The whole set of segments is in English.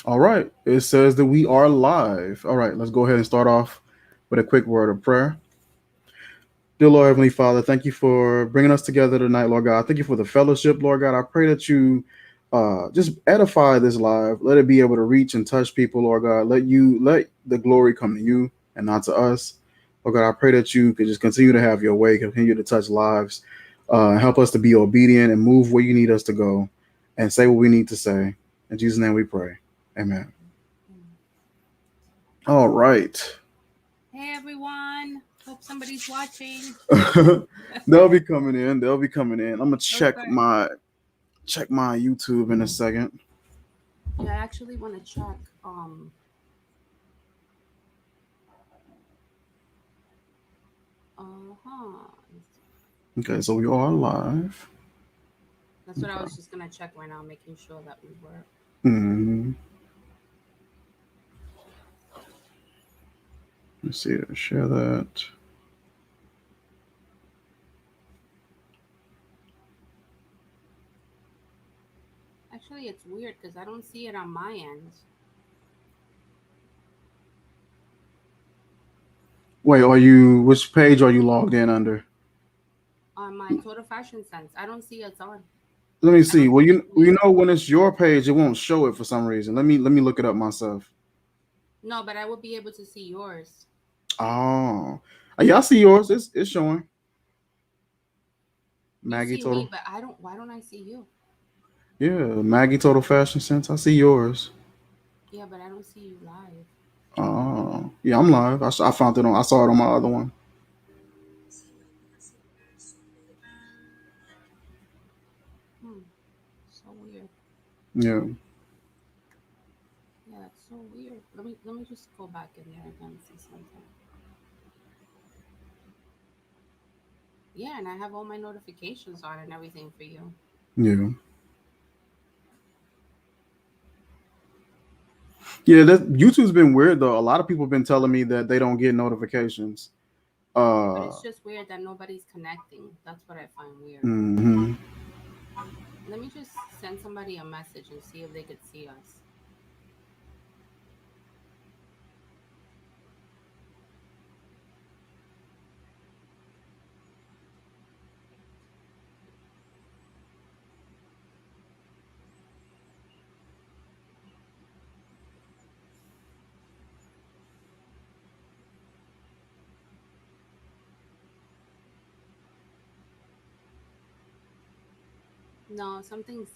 All right. It says that we are live. All right, let's go ahead and start off with a quick word of prayer. Dear Lord Heavenly Father, thank you for bringing us together tonight, Lord God. Thank you for the fellowship, Lord God. I pray that you just edify this live. Let it be able to reach and touch people, Lord God. Let the glory come to you and not to us. Lord God, I pray that you could just continue to have your way, continue to touch lives, help us to be obedient and move where you need us to go and say what we need to say. In Jesus' name we pray. Amen. Mm. All right. Hey everyone! Hope somebody's watching. They'll be coming in. They'll be coming in. I'm gonna Okay. check my YouTube in a second. Yeah, I actually want to check. Uh-huh. Okay, so we are live. That's what I Okay. was just gonna check right now, making sure that we were. Hmm. Let's see. Share that. Actually, it's weird because I don't see it on my end. Wait, are you? Which page are you logged in under? On my Total Fashion Sense, I don't see it's on. Let me I see. don't Well, see it you neither. know when it's your page, it won't show it for some reason. Let me look it up myself. No, but I will be able to see yours. Oh, yeah, I see yours. It's showing. You Maggie see me, Total. but I don't. Why don't I see you? Yeah, Maggie Total Fashion Sense. I see yours. Yeah, but I don't see you live. Oh, yeah, I'm live. I found it on. I saw it on my other one. Hmm. So weird. Yeah. Yeah, it's so weird. Let me just go back in there again and see something. Yeah, and I have all my notifications on and everything for you. Yeah. Yeah, that YouTube's been weird though. A lot of people have been telling me that they don't get notifications. But Uh, it's just weird that nobody's connecting. That's what I find weird. hmm. Let me just send somebody a message and see if they could see us. No, something's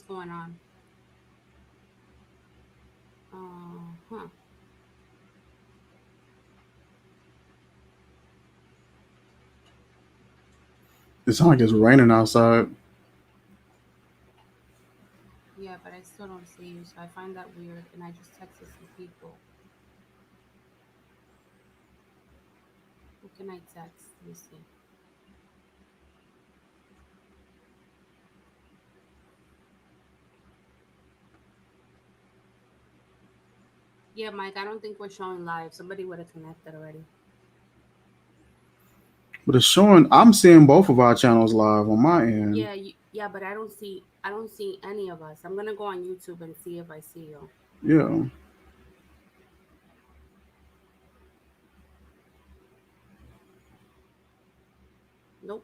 going on. Huh. It sounds like it's raining outside. Yeah, but I still don't see you, so I find that weird. And I just texted some people. Who can I text? Let me see. Yeah, Mike, I don't think we're showing live. Somebody would have connected already. But it's showing. I'm seeing both of our channels live on my end. Yeah, but I don't see any of us. I'm gonna go on YouTube and see if I see you. Yeah. Nope.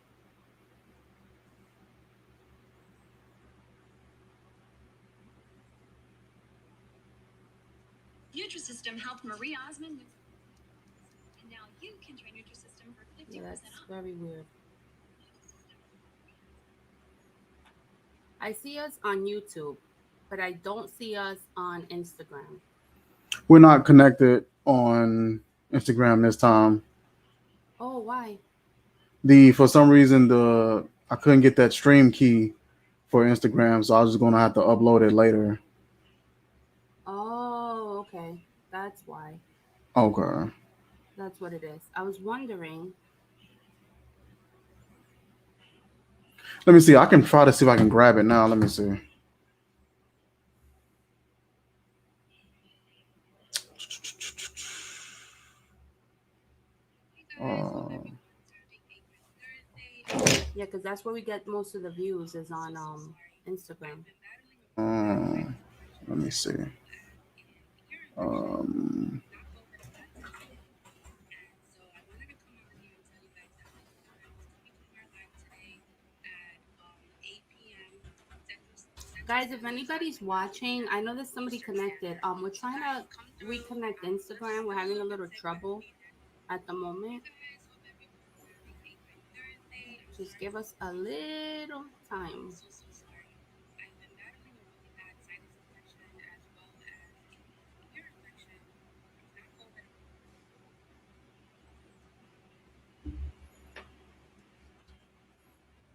Yeah, that's very weird. I see us on YouTube, but I don't see us on Instagram. We're not connected on Instagram this time. Oh, why? The For some reason the I couldn't get that stream key for Instagram, so I was just gonna have to upload it later. Oh, okay. That's why. Okay. That's what it is. I was wondering. Let me see. I can try to see if I can grab it now. Let me see. Uh, Yeah, because that's where we get most of the views is on Instagram. uh, Let me see. Um, Guys, if anybody's watching, I know there's somebody connected. We're trying to reconnect Instagram. We're having a little trouble at the moment. Just give us a little time.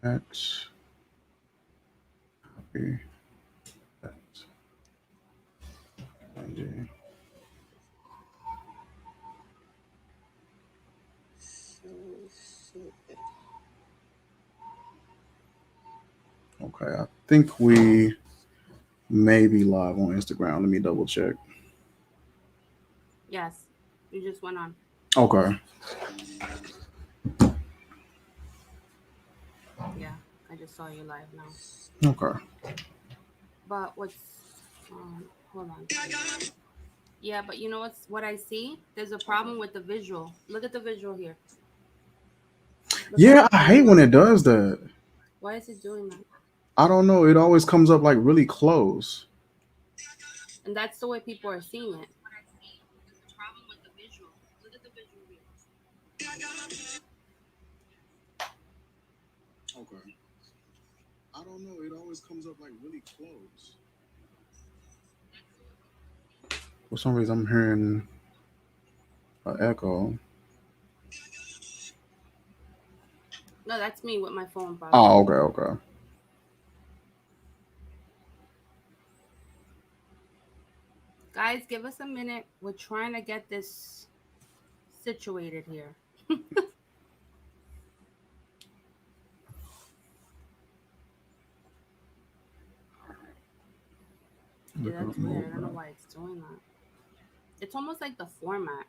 that's copy that. ID. Okay, I think we may be live on Instagram. Let me double check. Yes, you just went on. Okay. Yeah, I just saw you live now. Okay. But hold on. Yeah, but you know what I see? There's a problem with the visual. Look at the visual here. Look at Yeah, the I hate when timeline. it does that. Why is it doing that? I don't know. It always comes up like really close. And that's the way people are seeing it. Okay. I don't know. It always comes up like really close. For some reason, I'm hearing an echo. No, that's me with my phone, probably. Oh, okay, okay. Guys, give us a minute. We're trying to get this situated here. Yeah, Look that's up weird. mode I don't know now. why it's doing that. It's almost like the format.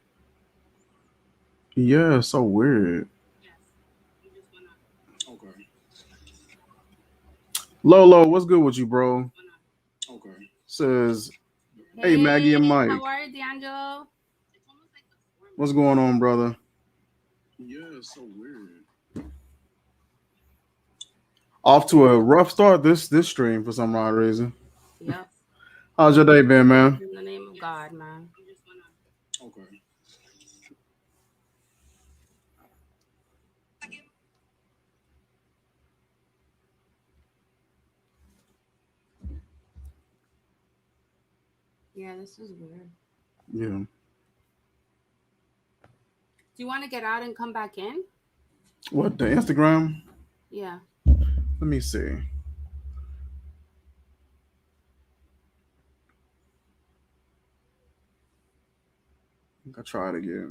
Yeah, it's so weird. Okay. Lolo, what's good with you, bro? Okay. Says, hey, Maggie and Hey, how Mike. are you, D'Angelo? What's going on, brother? Yeah, it's so weird. Off to a rough start this stream for some odd reason. Yep. How's your day been, man? In the name of God, man. Okay. Yeah, this is weird. Yeah. Do you want to get out and come back in? What, the Instagram? Yeah. Let me see. I think I try it again.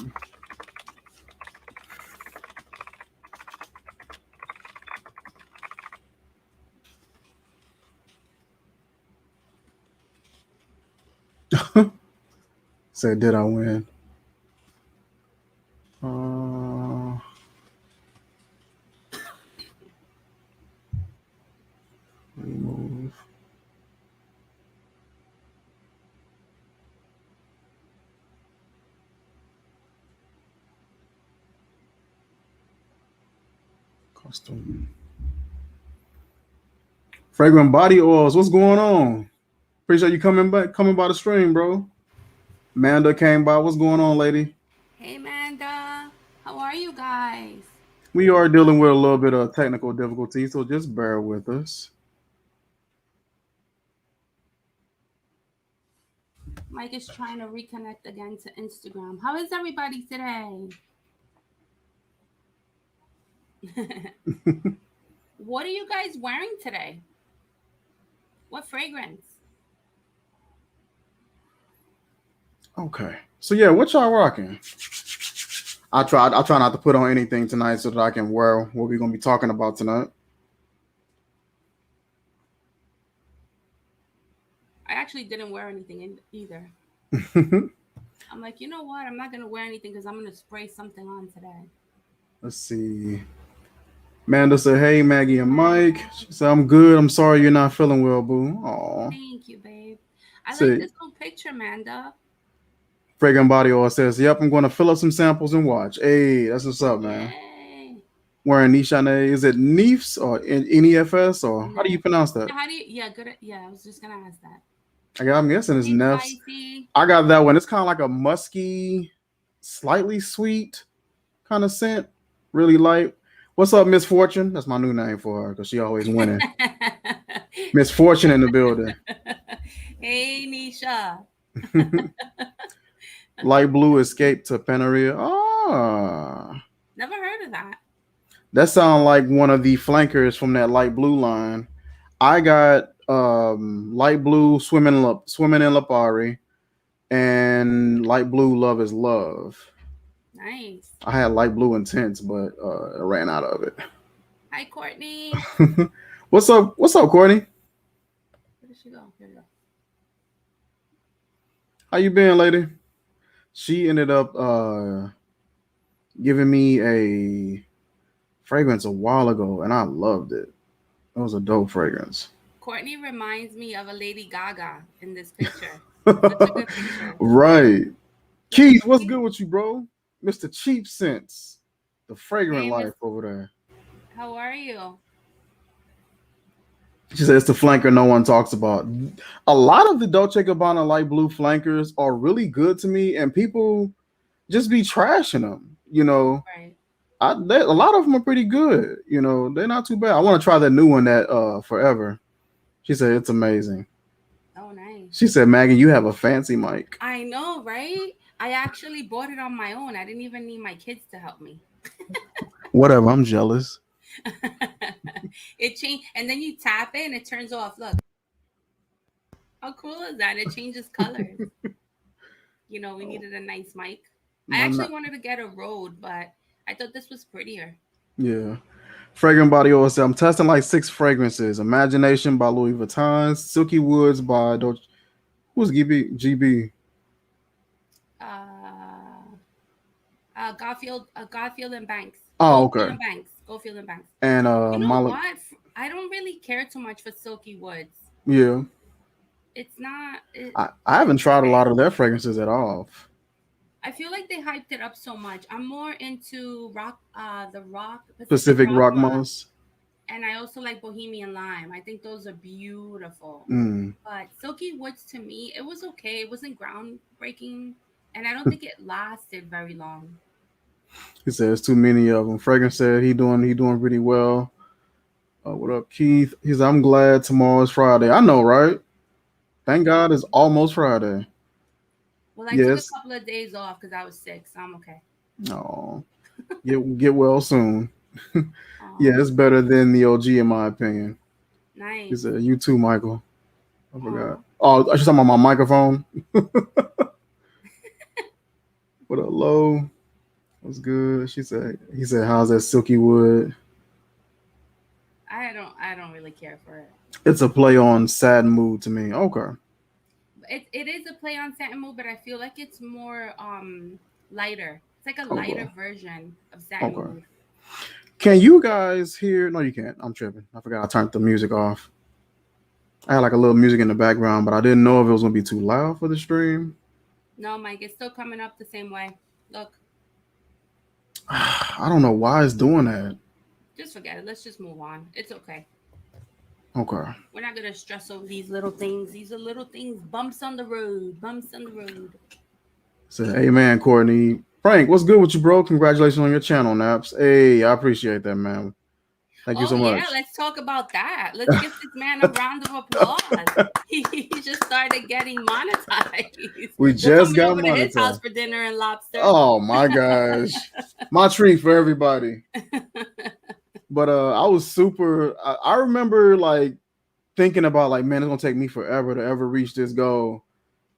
Said, did I win? Remove custom. Fragrant body oils. What's going on? Appreciate you coming by the stream, bro. Amanda came by. What's going on, lady? Hey, Amanda. How are you guys? We are dealing with a little bit of technical difficulty, so just bear with us. Mike is trying to reconnect again to Instagram. How is everybody today? What are you guys wearing today? What fragrance? Okay. So yeah, what y'all rocking? I try not to put on anything tonight so that I can wear what we're gonna be talking about tonight. I actually didn't wear anything either. I'm like, you know what? I'm not gonna wear anything because I'm gonna spray something on today. Let's see. Amanda said, "Hey, Maggie and Mike." Hi. She said, "I'm good. I'm sorry you're not feeling well, boo." Aw. Thank you, babe. I like Say, this little picture, Amanda. Fragrant Body Oil says, "Yep, I'm going to fill up some samples and watch." Hey, that's what's up, man. Yay. Wearing Nishane, is it Neefs or Nefs or how do you Neff. pronounce that? How do you? Yeah, good. Yeah, I was just gonna ask that. I'm guessing it's Hey, Nefs. spicy. I got that one. It's kind of like a musky, slightly sweet kind of scent, really light. What's up, Miss Fortune? That's my new name for her because she always winning. Miss Fortune in the building. Hey, Nisha. Light blue escape to Paneria. Ah, Never heard of that. that sounds like one of the flankers from that light blue line. I got light blue swimming in Lapari and light blue love is love. Nice. I had light blue intense, but I ran out of Hi, Courtney. it. What's up? What's up, Courtney? Where did she go? Here we go. How you been, lady? She ended up giving me a fragrance a while ago, and I loved it. It was a dope fragrance. Courtney reminds me of a Lady Gaga in this picture. Such a good picture. Right. Look at Keith, what's Keith. good with you, bro? Mr. Cheap Sense, the fragrant Hey, Miss. life over there. How are you? She says it's the flanker no one talks about. A lot of the Dolce Gabbana light blue flankers are really good to me, and people just be trashing them. Right. A lot of them are pretty good. They're not too bad. I want to try that new one that Forever. She said it's amazing. Oh, nice. She said, Maggie, you have a fancy mic. I know, right? I actually bought it on my own. I didn't even need my kids to help me. Whatever, I'm jealous. It changed, and then you tap it and it turns off. Look, how cool is that? It changes colors. We needed a nice mic. I I'm actually not, wanted to get a Rode, but I thought this was prettier. yeah. Fragrant Body Oil said, I'm testing like 6 fragrances. Imagination by Louis Vuitton, Silky Woods by who's GB? Uh, Garfield and Banks. Oh, Goldfield okay. and Banks. Goldfield and Banks. And You know Molly, what? I don't really care too much for Silky Woods. yeah. It's not. I haven't It's tried a okay. lot of their fragrances at all. I feel like they hyped it up so much. I'm more into Pacific Pacific Rock Rock Moss, Moss. and I also like Bohemian Lime. I think those are beautiful. Mm. But Silky Woods to me, it was okay. It wasn't groundbreaking, and I don't think it lasted very long. He says too many of them. Fragrance said he doing pretty well. What up, Keith? He said, I'm glad tomorrow is Friday. I know, right? Thank God it's almost Friday. Well, I took a Yes. couple of days off because I was sick, so I'm okay. Oh, get well soon. Yeah, Oh, it's better than the OG in my opinion. He nice. said, "You too, Michael." I forgot. Oh, Oh, I should talking about my microphone. What up, low? What's good? She said. He said, "How's that silky wood?" I don't really care for it. It's a play on sad mood to me. Okay, It is a play on Satin Mood, but I feel like it's more lighter. It's like a lighter okay, version of Satin okay. Mood. Can you guys hear? No, you can't. I'm tripping. I forgot I turned the music off. I had like a little music in the background, but I didn't know if it was gonna be too loud for the stream. No, Mike, it's still coming up the same way. Look, I don't know why it's doing that. just forget it. Let's just move on. It's okay. Okay. We're not gonna stress over these little things. These are little things, bumps on the road, bumps on the road. Said, hey man, Courtney. Frank, what's good with you, bro? Congratulations on your channel, Naps. Hey, I appreciate that, man. Thank you Oh so yeah, much. let's talk about that. Let's give this man a round of applause. He just started getting monetized. We We're just coming got over to his house monetized. for dinner and lobster. Oh my gosh. My treat for everybody. But I was super I remember like thinking about like, man, it's gonna take me forever to ever reach this goal.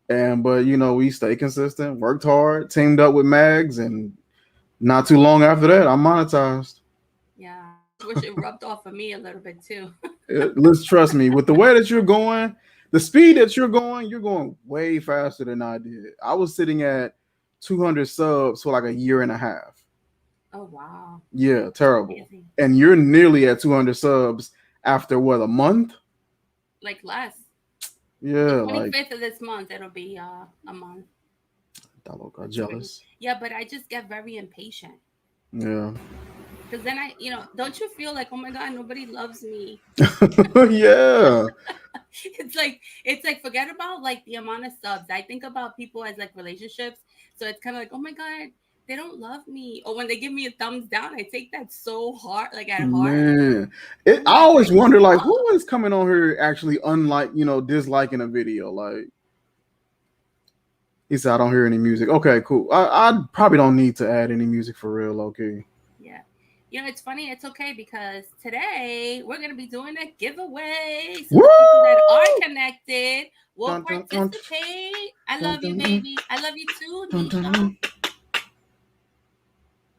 And but we stay consistent, worked hard, teamed up with Mags, and not too long after that, I'm monetized. Yeah, I just wish it rubbed off of me a little bit too. Let's trust me, with the way that you're going, the speed that you're going way faster than I did. I was sitting at 200 subs for like a year and a half. Oh wow, Yeah, that's terrible. crazy. And you're nearly at 200 subs after what, a month? Like less. The Yeah, twenty like fifth of this month, it'll be a month. That little got It's pretty. jealous. Yeah, but I just get very impatient. Yeah. Because then don't you feel like, oh my God, nobody loves me? Yeah. It's like forget about like the amount of subs. I think about people as like relationships. So it's kind of like, oh my God, they don't love me. Or when they give me a thumbs down, I take that so hard, like at heart. Man. I'm I like, always what the wonder like fuck? who is coming on here actually unlike, disliking a video. Like he said I don't hear any music. Okay, cool. I probably don't need to add any music for real, low key. Yeah. It's funny. It's okay because today we're going to be doing a giveaway. So Woo! the people that are connected will Dun, dun, dun, participate. I dun, love you, dun, dun, baby. I love you too, dun, Nisha. dun.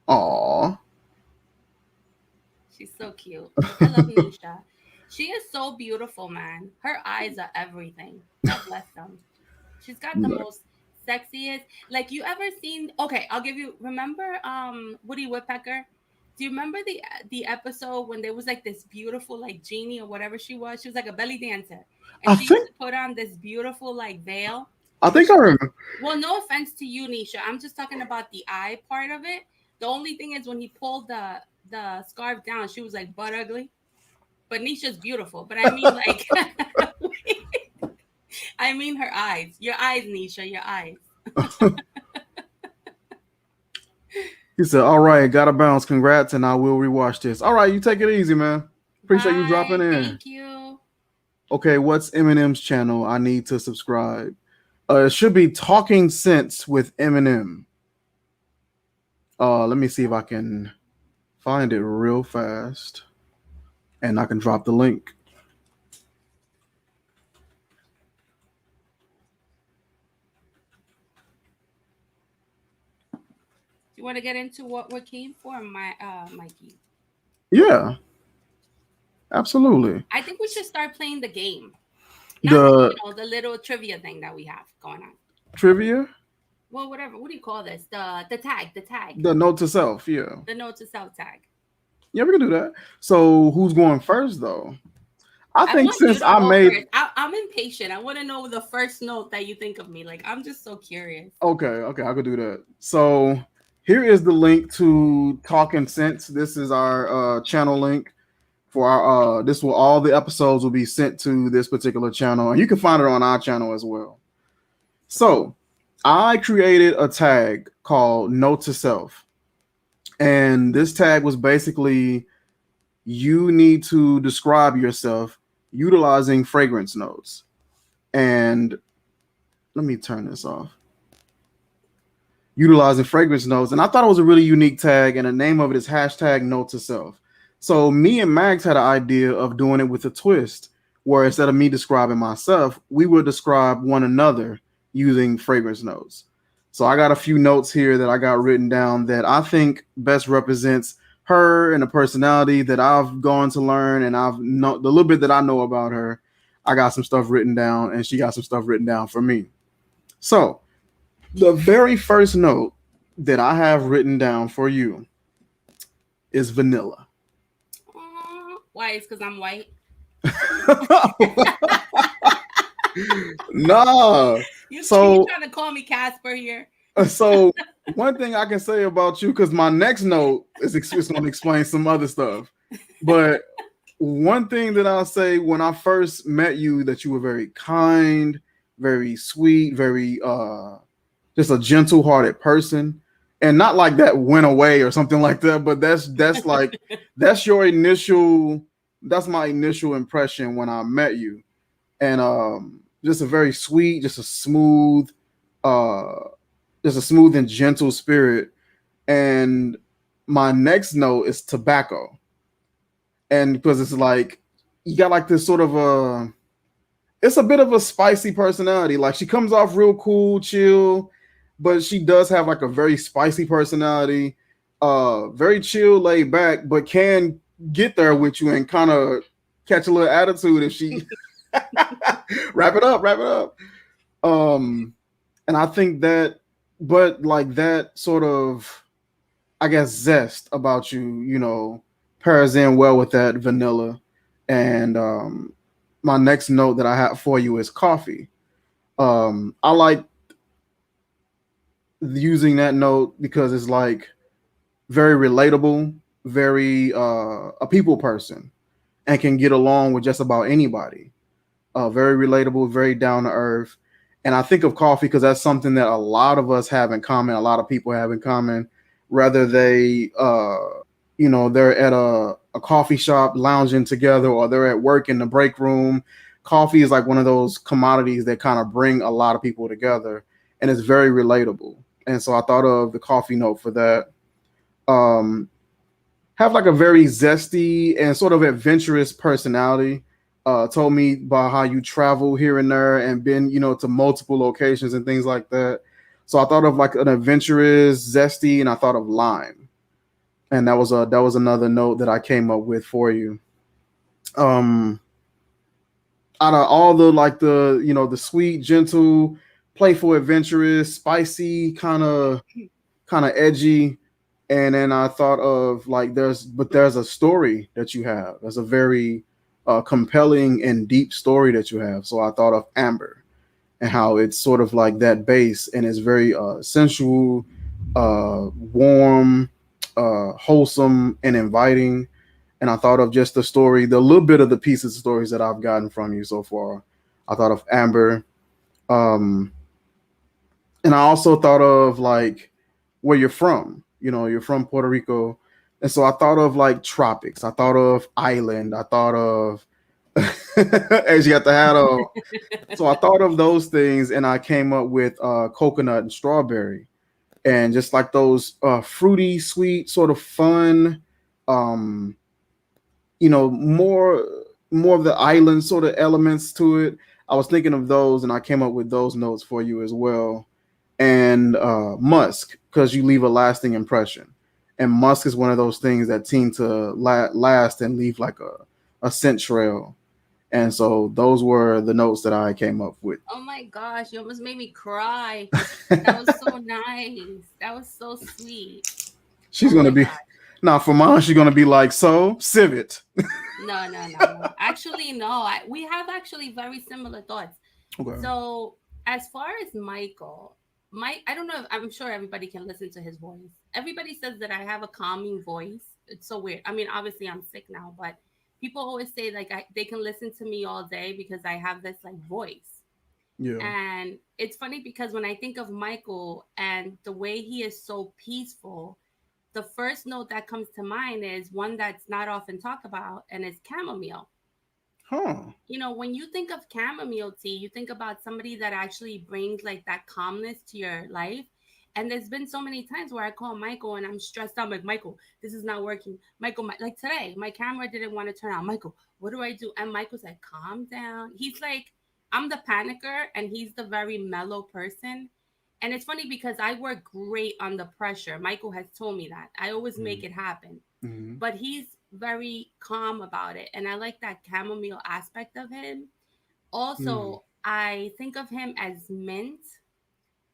Aw. She's so cute. I love Nisha. She is so beautiful, man. Her eyes are everything. God bless them. She's got the Look, most sexiest. Like you ever seen? Okay, I'll give you. Remember, Woody Woodpecker? Do you remember the episode when there was like this beautiful like genie or whatever she was? She was like a belly dancer, and I she used think to put on this beautiful like veil. I But think I she was remember. well. No offense to you, Nisha. I'm just talking about the eye part of it. The only thing is when he pulled the scarf down, she was like butt ugly. But Nisha's beautiful. But I mean like I mean her eyes. Your eyes, Nisha, your eyes. He said, "All right, gotta bounce. Congrats, and I will rewatch this. All right, you take it easy, man. Appreciate you dropping Bye. in. Thank you. Okay, what's Eminem's channel? I need to subscribe. It should be Talking Sense with Eminem. Let me see if I can find it real fast, and I can drop the link. Do you want to get into what we came for, Mikey? Yeah, absolutely. I think we should start playing the game. Not like, The the little trivia thing that we have going on. trivia, Well, whatever. What do you call this? The tag. the note to self. Yeah, The note to self tag. yeah, we can do that. So who's going first though? I I think want you since to I go made first. I'm impatient. I want to know the first note that you think of me. Like I'm just so curious. okay, I could do that. So here is the link to Talking Sense. This is our channel link for our this will all the episodes will be sent to this particular channel, and you can find it on our channel as well. So I created a tag called Note to Self, and this tag was basically you need to describe yourself utilizing fragrance notes. And let me turn this off. Utilizing fragrance notes. And I thought it was a really unique tag, and the name of it is hashtag Note to Self. So me and Max had an idea of doing it with a twist, where instead of me describing myself, we would describe one another using fragrance notes. So I got a few notes here that I got written down that I think best represents her and the personality that I've gone to learn, and I've know the little bit that I know about her. I got some stuff written down, and she got some stuff written down for me. So the very first note that I have written down for you is vanilla. Why? It's because I'm white. Nah. You So trying to call me Casper here? so one thing I can say about you, because my next note is going to explain some other stuff. But one thing that I'll say, when I first met you, that you were very kind, very sweet, very just a gentle-hearted person, and not like that went away or something like that. But that's like that's your initial. That's my initial impression when I met you, and just a very sweet, uh, just a smooth and gentle spirit. And my next note is tobacco, and because it's like you got like this sort of a it's a bit of a spicy personality. Like she comes off real cool, chill, but she does have like a very spicy personality. Very chill, laid back, but can get there with you and kind of catch a little attitude if she wrap it up. Um, and I think that, but like that sort of, I guess, zest about you, pairs in well with that vanilla. And my next note that I have for you is coffee. I like using that note because it's like very relatable, very a people person, and can get along with just about anybody. Very relatable, very down to earth. And I think of coffee because that's something that a lot of us have in common. A lot of people have in common, whether they're at a coffee shop lounging together or they're at work in the break room. Coffee is like one of those commodities that kind of bring a lot of people together, and it's very relatable. And so I thought of the coffee note for that. Um, have like a very zesty and sort of adventurous personality. Told me about how you travel here and there and been, to multiple locations and things like that. So I thought of like an adventurous, zesty, and I thought of lime. And that was another note that I came up with for you. Um, Out of all the like the sweet, gentle, playful, adventurous, spicy, kind of edgy, and then I thought of like there's a story that you have. There's a very compelling and deep story that you have. So I thought of Amber and how it's sort of like that base and it's very sensual, warm, wholesome, and inviting. And I thought of just the story, the little bit of the pieces of stories that I've gotten from you so far. I thought of Amber. Um, and I also thought of like where you're from. You're from Puerto Rico, and so I thought of like tropics. I thought of island. I thought of as you got the hat on. So I thought of those things, and I came up with coconut and strawberry, and just like those fruity, sweet, sort of fun, um, more of the island sort of elements to it. I was thinking of those, and I came up with those notes for you as well. And musk, because you leave a lasting impression. And musk is one of those things that seem to last and leave like a scent trail. And so those were the notes that I came up with. Oh my gosh, you almost made me cry. That was so nice. That was so sweet. She's Oh gonna my be god. now for mine. She's gonna be like, so civet. No, no, no, no. Actually, no. We have actually very similar thoughts. Okay. So, as far as Michael, I don't know if I'm sure everybody can listen to his voice. Everybody says that I have a calming voice. It's so weird. I mean, obviously I'm sick now, but people always say like they can listen to me all day because I have this like voice. Yeah. And it's funny because when I think of Michael and the way he is so peaceful, the first note that comes to mind is one that's not often talked about, and it's chamomile. Huh. When you think of chamomile tea, you think about somebody that actually brings like that calmness to your life. And there's been so many times where I call Michael and I'm stressed out. I'm like, Michael, this is not working. Michael, like today, my camera didn't want to turn on. Michael, what do I do? And Michael's like, calm down. He's like, I'm the panicker and he's the very mellow person. And it's funny because I work great under pressure. Michael has told me that. I always make it happen, Mm-hmm. but he's very calm about it. And I like that chamomile aspect of him. Mm. Also, I think of him as mint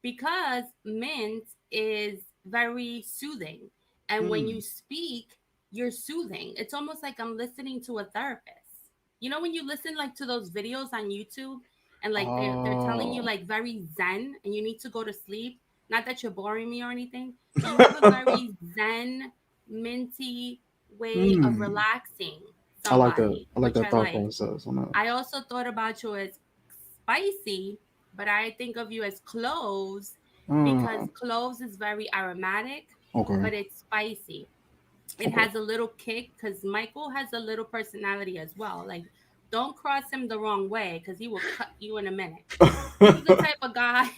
because mint is very soothing. And when Mm. you speak, you're soothing. It's almost like I'm listening to a therapist. When you listen like to those videos on YouTube and like they're telling you Oh. like very zen and you need to go to sleep. Not that you're boring me or anything, but you have a very zen, minty way of Mm. relaxing I like that. somebody, I like which that I thought like. process on that. I also thought about you as spicy, but I think of you as cloves because Uh, cloves is very aromatic, okay. but it's spicy. It Okay. has a little kick because Michael has a little personality as well. Like, don't cross him the wrong way because he will cut you in a minute. He's the type of guy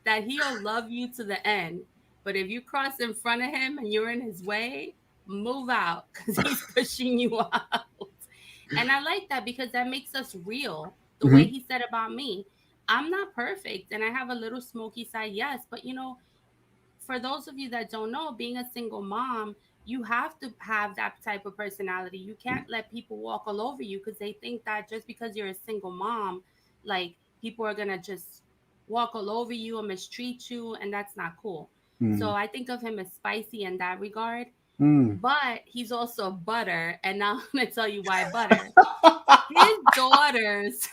that he'll love you to the end. But if you cross in front of him and you're in his way, move out because he's pushing you out. And I like that because that makes us real. The way Hmm. he said about me, I'm not perfect and I have a little smoky side, yes. But for those of you that don't know, being a single mom, you have to have that type of personality. You can't let people walk all over you because they think that just because you're a single mom, like people are going to just walk all over you or mistreat you. And that's not cool. So Mm. I think of him as spicy in that regard. Mm. But he's also butter. And now I'm going to tell you why butter. His daughters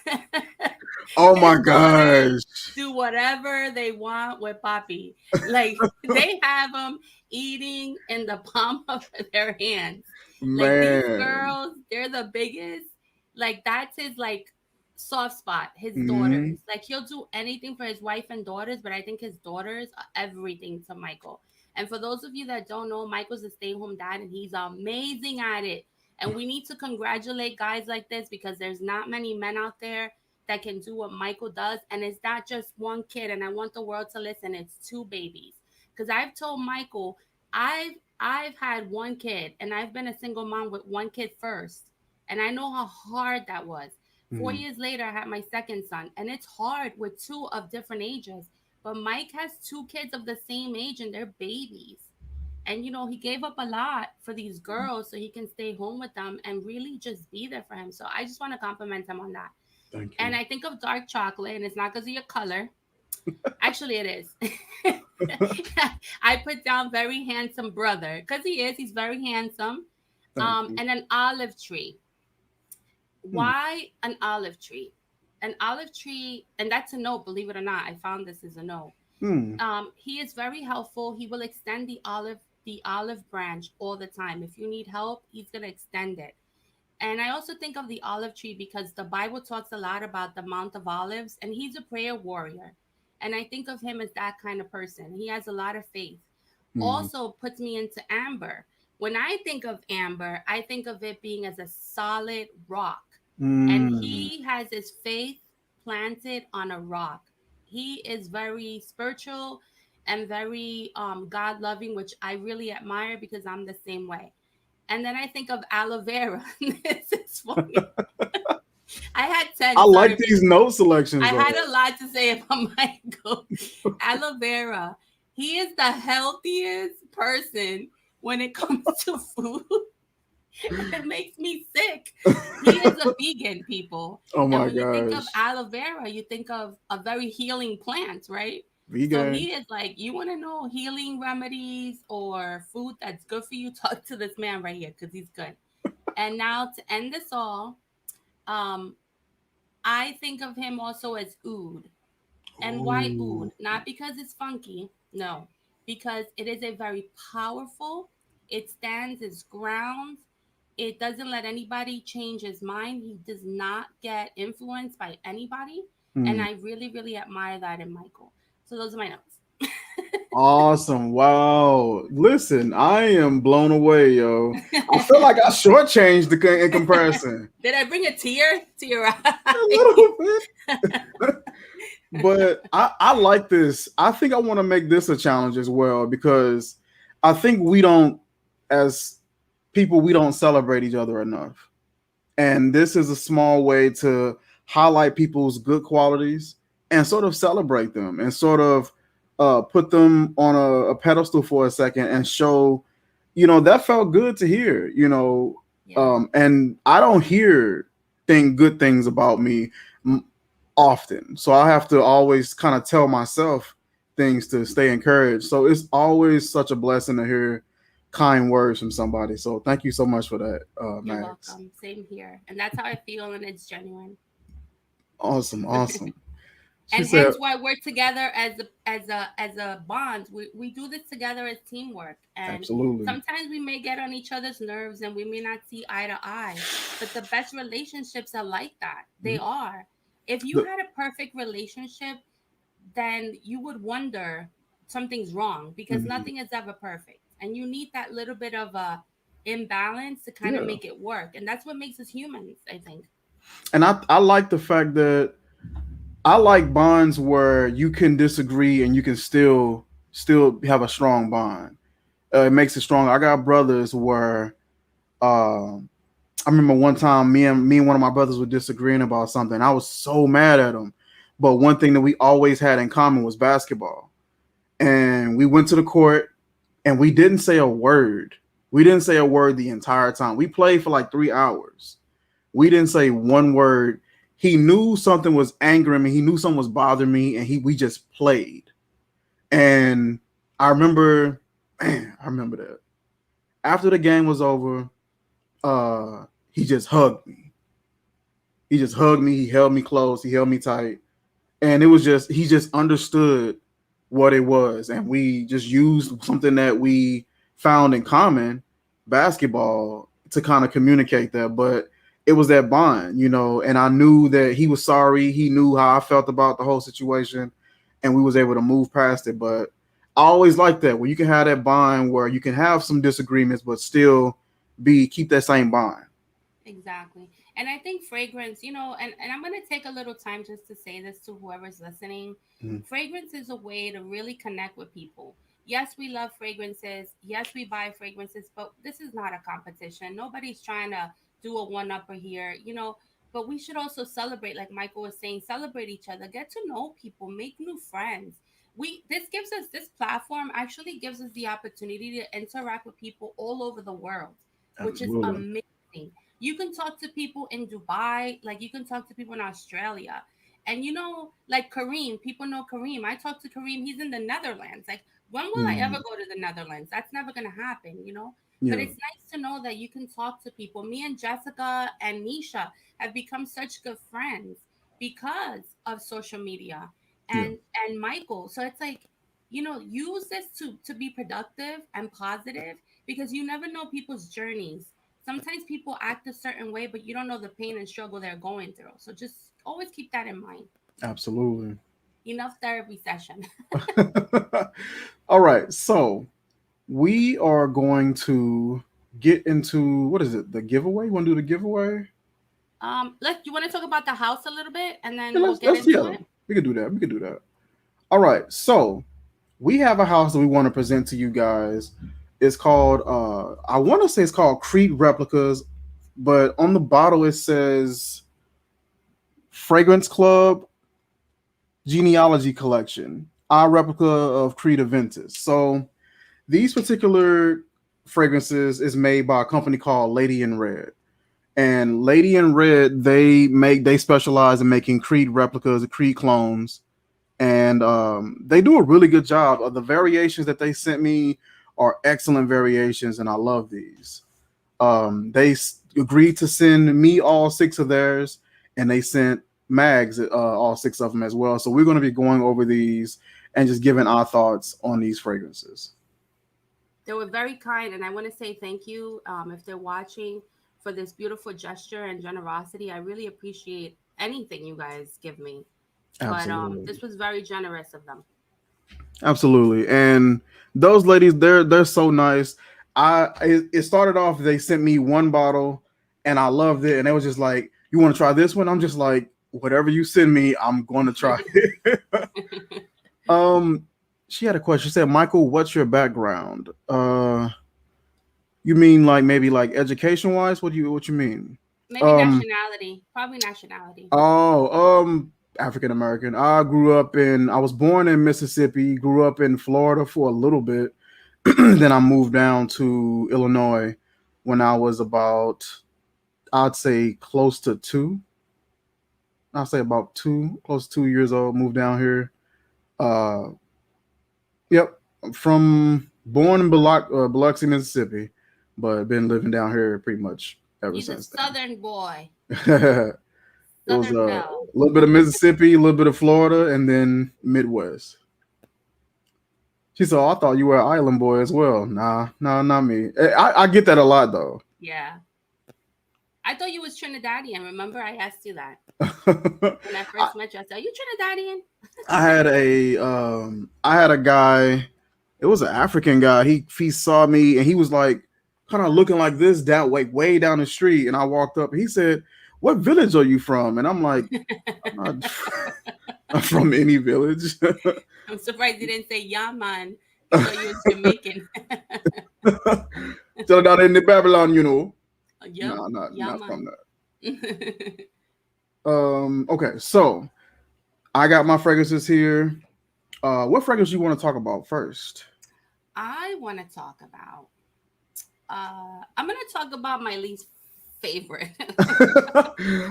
Oh His my daughters gosh, do whatever they want with Papi. Like they have him eating in the palm of their hands. Like these man. girls, they're the biggest. Like that's his like soft spot. His Hmm. daughters. Like he'll do anything for his wife and daughters, but I think his daughters are everything to Michael. And for those of you that don't know, Michael's a stay-home dad, and he's amazing at it. And we need to congratulate guys like this because there's not many men out there that can do what Michael does. And it's not just one kid. And I want the world to listen. It's two babies. Because I've told Michael, I've had one kid and I've been a single mom with one kid first. And I know how hard that was. 4 years later, I had my second son. And it's hard with two of different ages. But Mike has two kids of the same age and they're babies. And he gave up a lot for these girls so he can stay home with them and really just be there for him. So I just want to compliment him on that. Thank And you. I think of dark chocolate, and it's not because of your color. Actually, it is. I put down very handsome brother because he is. He's very handsome. Thank you. And an olive tree. Hmm. Why an olive tree? An olive tree, and that's a note. Believe it or not, I found this as a note. Hmm. He is very helpful. He will extend the olive branch all the time. If you need help, he's gonna extend it. And I also think of the olive tree because the Bible talks a lot about the Mount of Olives, and he's a prayer warrior. And I think of him as that kind of person. He has a lot of faith. Hmm. Also puts me into amber. When I think of amber, I think of it being as a solid rock. And Hmm. he has his faith planted on a rock. He is very spiritual and very God loving, which I really admire because I'm the same way. And then I think of aloe vera. This is funny. I had I 10. like Sorry, these people. note I selections had though. a lot to say about Michael. Aloe vera. He is the healthiest person when it comes to food. It makes me sick. He is a vegan, people. Oh And my when you think of gosh. aloe vera, you think of a very healing plant, right? So he Vegan. is like, you want to know healing remedies or food that's good for you? Talk to this man right here because he's good. And now to end this all, um, I think of him also as oud. And why oud? Ooh. Not because it's funky, no, because it is a very powerful, it stands its ground, it doesn't let anybody change his mind, he does not get influenced by anybody. And Hmm. I really, really admire that in Michael. So those are my notes. Awesome. Wow. Listen, I am blown away, yo. I feel like I shortchanged in comparison. Did I bring a tear to your A eye? little bit. But I like this. I think I want to make this a challenge as well because I think we don't, as people, we don't celebrate each other enough. And this is a small way to highlight people's good qualities and sort of celebrate them and sort of put them on a pedestal for a second and show, that felt good to hear, Yeah. and I don't hear good things about me often. So I have to always kind of tell myself things to stay encouraged. So it's always such a blessing to hear kind words from somebody. So thank you so much for that, You're Max. welcome. Same here. And that's how I feel, and it's genuine. Awesome, awesome. She And said, hence why we're together as a bond. We do this together as teamwork. And absolutely. sometimes we may get on each other's nerves and we may not see eye to eye. But the best relationships are like that. They Mhm. are. If you The, had a perfect relationship, then you would wonder something's wrong because mhm. nothing is ever perfect. And you need that little bit of a imbalance to kind of Yeah. make it work. And that's what makes us humans, I think. And I like the fact that I like bonds where you can disagree and you can still have a strong bond. It makes it strong. I got brothers where I remember one time me and one of my brothers were disagreeing about something. I was so mad at him. But one thing that we always had in common was basketball. And we went to the court and we didn't say a word. We didn't say a word the entire time. We played for like 3 hours. We didn't say one word. He knew something was angering me. He knew something was bothering me, and we just played. And I remember, man, I remember that. After the game was over, he just hugged me. He just hugged me. He held me close. He held me tight, and it was just he just understood what it was, and we just used something that we found in common, basketball, to kind of communicate that. But it was that bond, and I knew that he was sorry. He knew how I felt about the whole situation, and we was able to move past it. But I always like that where you can have that bond where you can have some disagreements, but still be keep that same bond. Exactly. And I think fragrance, and I'm going to take a little time just to say this to whoever's listening. Mhm. Fragrance is a way to really connect with people. Yes, we love fragrances. Yes, we buy fragrances, but this is not a competition. Nobody's trying to do a one upper here, but we should also celebrate, like Michael was saying, celebrate each other, get to know people, make new friends. This platform actually gives us the opportunity to interact with people all over the world, which is Absolutely. amazing. You can talk to people in Dubai, like you can talk to people in Australia. And like Kareem, people know Kareem. I talked to Kareem, he's in the Netherlands. Like, when will I ever Mhm. go to the Netherlands? That's never gonna happen. But Yeah, it's nice to know that you can talk to people. Me and Jessica and Nisha have become such good friends because of social media yeah, and Michael. So it's like, use this to be productive and positive, because you never know people's journeys. Sometimes people act a certain way, but you don't know the pain and struggle they're going through. So just always keep that in mind. absolutely. Enough therapy session. All right, so we are going to get into what is it? The giveaway? You want to do the giveaway? You want to talk about the house a little bit, and Yeah, then we'll get let's into yeah, it. we can do that. We can do that. All right, so we have a house that we want to present to you guys. It's called I want to say it's called Creed Replicas, but on the bottle it says Fragrance Club Genealogy Collection, our replica of Creed Aventus. So these particular fragrances is made by a company called Lady in Red. And Lady in Red, they specialize in making Creed replicas, Creed clones, and they do a really good job. Of the variations that they sent me are excellent variations, and I love these. Agreed to send me all six of theirs, and they sent Mags all six of them as well. So we're going to be going over these and just giving our thoughts on these fragrances. They were very kind, and I want to say thank you, if they're watching, for this beautiful gesture and generosity. I really appreciate anything you guys give me, but Absolutely. this was very generous of them. Absolutely. And those ladies, they're so nice. It started off, they sent me one bottle and I loved it. And they was just like, "You want to try this one?" I'm just like, "Whatever you send me, I'm going to try it." um she had a question. She said, "Michael, what's your background?" You mean like maybe like education wise? What you mean? Maybe Um nationality, probably nationality. African American. I was born in Mississippi, grew up in Florida for a little bit. Then I moved down to Illinois when I was about, I'd say close to two. I'd say about two, close to 2 years old. Moved down here. Uh, yep, from born in Biloxi, Mississippi, but been living down here pretty much ever He's a since southern boy, then. It was Southern a Belle. little bit of Mississippi, a little bit of Florida, and then Midwest. She said, "Oh, I thought you were an island boy as well." Nah, nah, not me. I get that a lot though. Yeah, I thought you was Trinidadian. Remember, I asked you that when I I, first met you. I said, "Are you Trinidadian?" I had a guy. It was an African guy. He saw me and he was like kind of looking like this down way down the street. And I walked up. And he said, "What village are you from?" And I'm like, "I'm not I'm from any village." I'm surprised you didn't say "Yeah, man." He thought you was Jamaican. Tell that in the Babylon, you know. Yep, No, yeah, not from man. that. Okay, so I got my fragrances here. What fragrance you want to talk about first? I want to talk about. I'm gonna talk about my least favorite.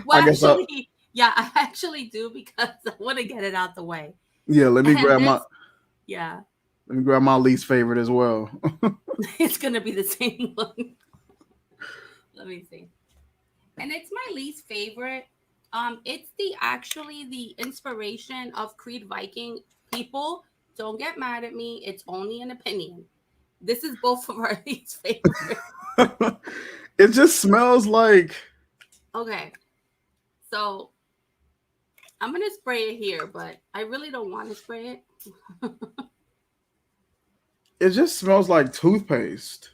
Well, I guess I actually, yeah, I actually do, because I want to get it out the way. yeah. And this, yeah, Let me grab my least favorite as well. it's gonna be the same one. Let me see. And it's my least favorite. It's the actually the inspiration of Creed Viking. People, don't get mad at me. It's only an opinion. This is both of our least favorite. It just smells like Okay, so I'm gonna spray it here, but I really don't want to spray it. it just smells like toothpaste.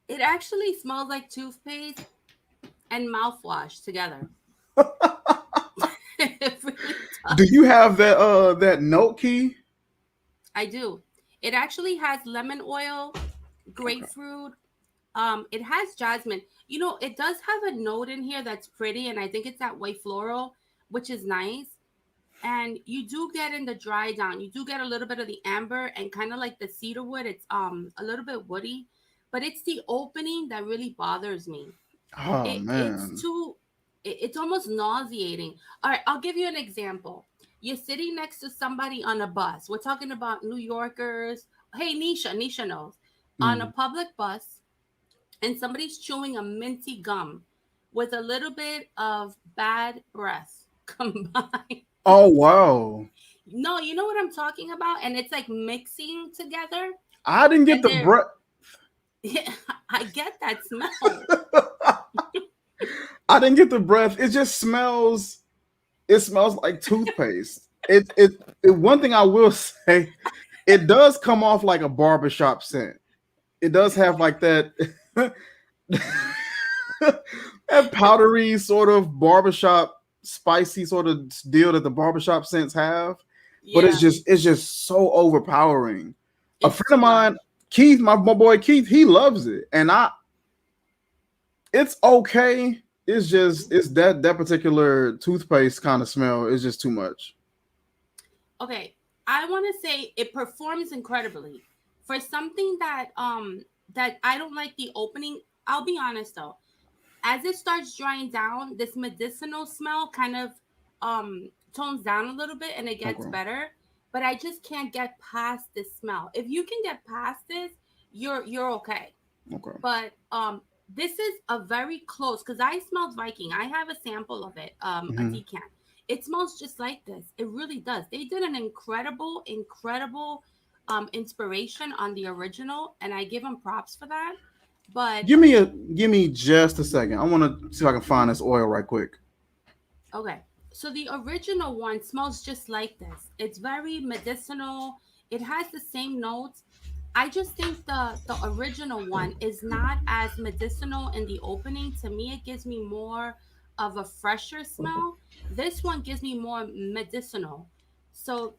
It actually smells like toothpaste and mouthwash together. It really Do does. you have that note key? I do. It actually has lemon oil, Okay. grapefruit. It has jasmine. You know, it does have a note in here that's pretty, and I think it's that white floral, which is nice. And you do get in the dry down. You do get a little bit of the amber and kind of like the cedar wood. It's a little bit woody, but it's the opening that really bothers me. Oh It's man. too it's almost nauseating. All right, I'll give you an example. You're sitting next to somebody on a bus. We're talking about New Yorkers. Hey, Nisha knows. On a Mm. public bus, and somebody's chewing a minty gum with a little bit of bad breath combined. Oh wow. No, you know what I'm talking about? And it's like mixing together, I didn't get and the they're breath. I get that smell. I didn't get the breath. It just smells. It smells like toothpaste. It. One thing I will say, it does come off like a barbershop scent. It does have like that that powdery sort of barbershop spicy sort of deal that the barbershop scents have. But Yeah, it's just so overpowering. A it's friend of too much. mine, Keith, my boy Keith, he loves it. And I it's okay. It's just it's that particular toothpaste kind of smell is just too much. Okay, I want to say it performs incredibly for something that I don't like the opening. I'll be honest though, as it starts drying down, this medicinal smell kind of tones down a little bit and it gets Okay. better. But I just can't get past this smell. If you can get past this, you're okay. Okay. But this is a very close because I smelled Viking. I have a sample of it, a Hmm. decan. It smells just like this. It really does. They did an incredible inspiration on the original, and I give them props for that. But Give me just a second. I want to see if I can find this oil right quick. okay, so the original one smells just like this. It's very medicinal. It has the same notes. I just think the original one is not as medicinal in the opening. To me, it gives me more of a fresher smell. This one gives me more medicinal. So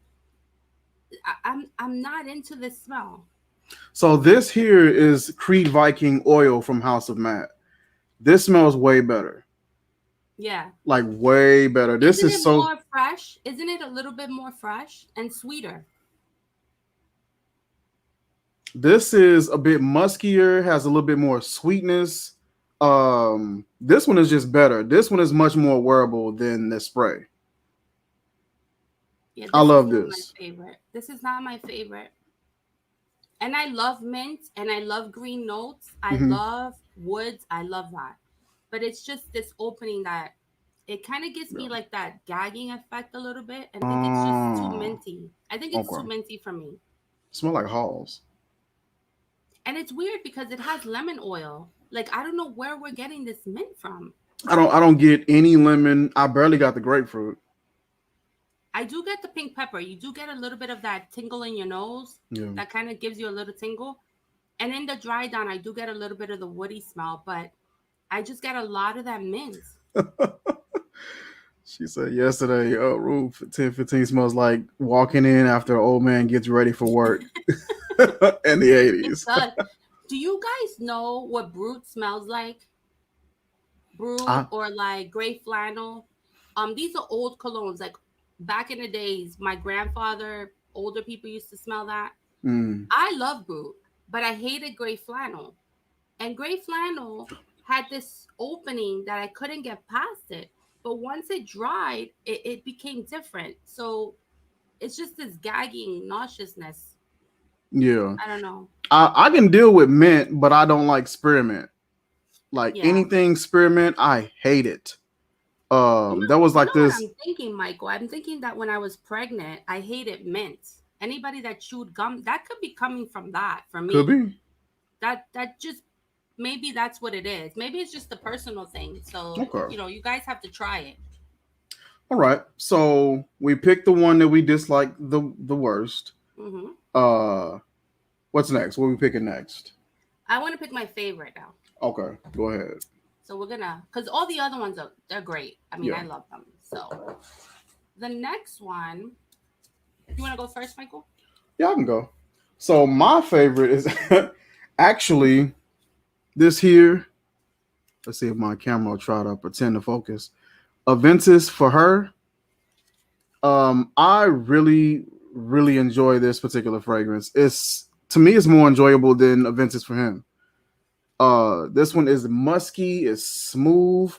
I'm not into this smell. So this here is Creed Viking oil from House of Matt. This smells way better. Yeah. Like way better. This Isn't is it so more fresh? Isn't it a little bit more fresh and sweeter? this is a bit muskier, has a little bit more sweetness. This one is just better. This one is much more wearable than the spray. Yeah, I this is love not my this. favorite. This is not my favorite. And I love mint and I love green notes. I Hmm. love woods. I love that. But it's just this opening that it kind of gives Yeah. me like that gagging effect a little bit. I think it's just too Oh, minty. I think it's too okay. minty for me. Smell like halls. And it's weird because it has lemon oil. Like I don't know where we're getting this mint from. I don't get any lemon. I barely got the grapefruit. I do get the pink pepper. You do get a little bit of that tingle in your nose Yeah. that kind of gives you a little tingle. And in the dry down, I do get a little bit of the woody smell, but I just get a lot of that mint. She said yesterday, room 1015 smells like walking in after an old man gets ready for work in the It 80s. does. Do you guys know what Brute smells like? Brute I, or like gray flannel? These are old colognes. Like back in the days, my grandfather, older people used to smell that. mm, I love Brute, but I hated gray flannel. And gray flannel had this opening that I couldn't get past it. But once it dried, it became different. So it's just this gagging nauseousness. yeah. I don't know. I can deal with mint, but I don't like spearmint. Like Yeah. anything spearmint, I hate it. That was You like know what this. I'm thinking, Michael? I'm thinking that when I was pregnant, I hated mint. Anybody that chewed gum, that could be coming from that for Could me. be. That just maybe that's what it is. Maybe it's just a personal thing. So, Okay. you guys have to try it. All right. So we picked the one that we dislike the worst. Hmm. Uh, what's next? What are we picking next? I want to pick my favorite now. Okay, go ahead. So we're gonna, cause all the other ones they're great. I mean, Yeah. I love them. So the next one, you want to go first, Michael? Yeah, I can go. So my favorite is actually this here. Let's see if my camera will try to pretend to focus. Aventus for her. I really enjoy this particular fragrance. It's to me it's more enjoyable than Aventus for him. This one is musky, it's smooth,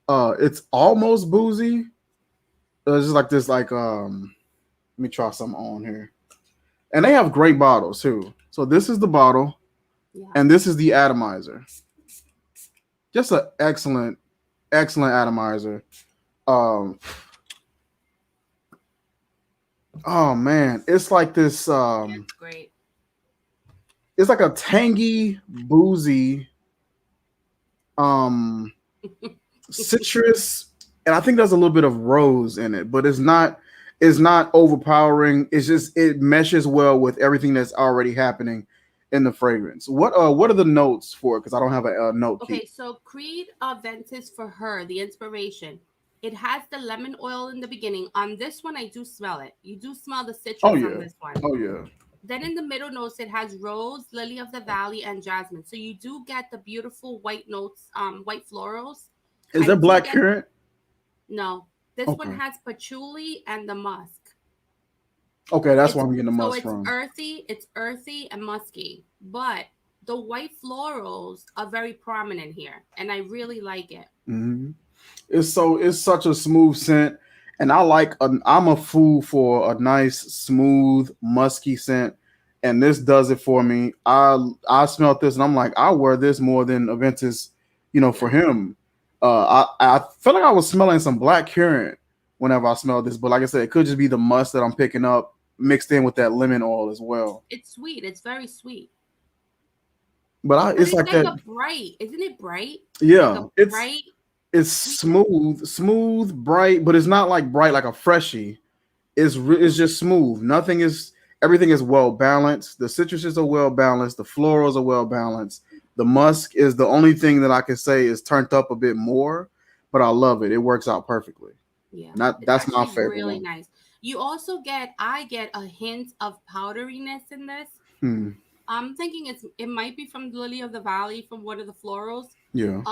it's almost boozy. It's just like this, like let me try some on here. And they have great bottles too. So this is the bottle, Yeah. and this is the atomizer. Just an excellent atomizer. Um, oh man, it's like this. Yeah, it's great. It's like a tangy, boozy, um, citrus, and I think there's a little bit of rose in it, but it's not overpowering. It's just it meshes well with everything that's already happening in the fragrance. What are the notes for it? Because I don't have a note key. Okay, so Creed Ventus for her, the inspiration. It has the lemon oil in the beginning. On this one, I do smell it. You do smell the Oh citrus on yeah, this one. oh yeah. Then in the middle notes, it has rose, lily of the valley, and jasmine. So you do get the beautiful white notes, white florals. Is I there do black get currant? no. This one Okay, has patchouli and the musk. okay, that's It's where I'm getting the so must it's from. earthy, and musky. But the white florals are very prominent here, and I really like it. Hmm. It's such a smooth scent, and I'm a fool for a nice smooth musky scent, and this does it for me. I smelled this and I'm like I wear this more than Aventus, for Yeah. him. I feel like I was smelling some black currant whenever I smelled this, but like I said, it could just be the must that I'm picking up mixed in with that lemon oil as well. It's sweet. It's very sweet. But It's it's like like that. a bright, isn't it bright? Like Yeah, a bright it's sweetness. smooth, bright, but it's not like bright like a freshie. It's Hmm. just smooth. Everything is well balanced. The citruses are well balanced. The florals are well balanced. The musk is the only thing that I can say is turned up a bit more, but I love it. It works out perfectly. Yeah. It's That's my actually favorite really one. nice. You also I get a hint of powderiness in this. Hmm. I'm thinking it might be from Lily of the Valley from one of the florals. Yeah.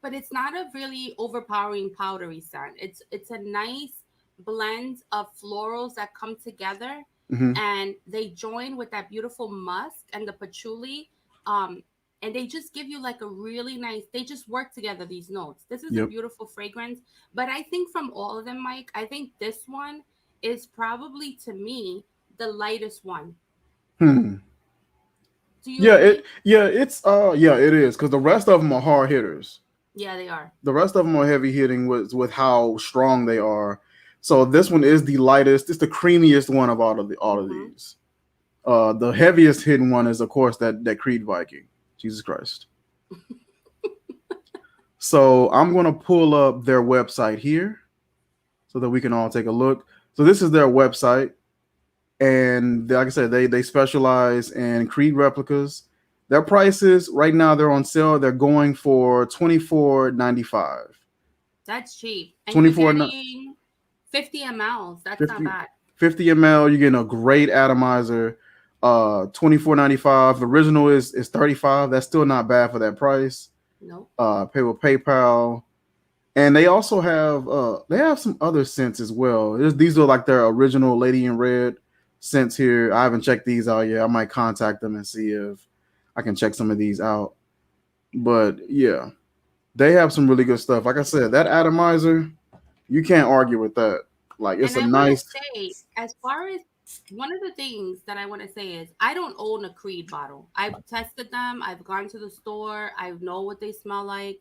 But it's not a really overpowering powdery scent. It's a nice blend of florals that come together, Hmm. and they join with that beautiful musk and the patchouli. Um, and they just give you like a really nice. They just work together. These notes. This is a Yep. beautiful fragrance. But I think from all of them, Mike, I think this one is probably to me the lightest one. Hmm. Do you agree? Yeah, it is because the rest of them are hard hitters. Yeah, they are. The rest of them are heavy hitting with how strong they are. So this one is the lightest. It's the creamiest one of all of Hmm. these. The heaviest hidden one is of course that Creed Viking. Jesus Christ. So I'm gonna pull up their website here so that we can all take a look. So this is their website, and like I said, they specialize in Creed replicas. Their prices right now they're on sale. They're going for 24.95. That's cheap. And you're 24 getting 50 mLs. That's not 50 bad. 50 ml. You're getting a great atomizer. 24.95. The original is 35. That's still not bad for that price. Nope. Pay with PayPal. And they have some other scents as well. These are like their original Lady in Red scents here. I haven't checked these out yet. I might contact them and see if I can check some of these out. But yeah, they have some really good stuff. Like I said, that atomizer, you can't argue with that. Like it's And a I want to nice. say, as far as one of the things that I want to say is, I don't own a Creed bottle. I've tested them. I've gone to the store. I know what they smell like.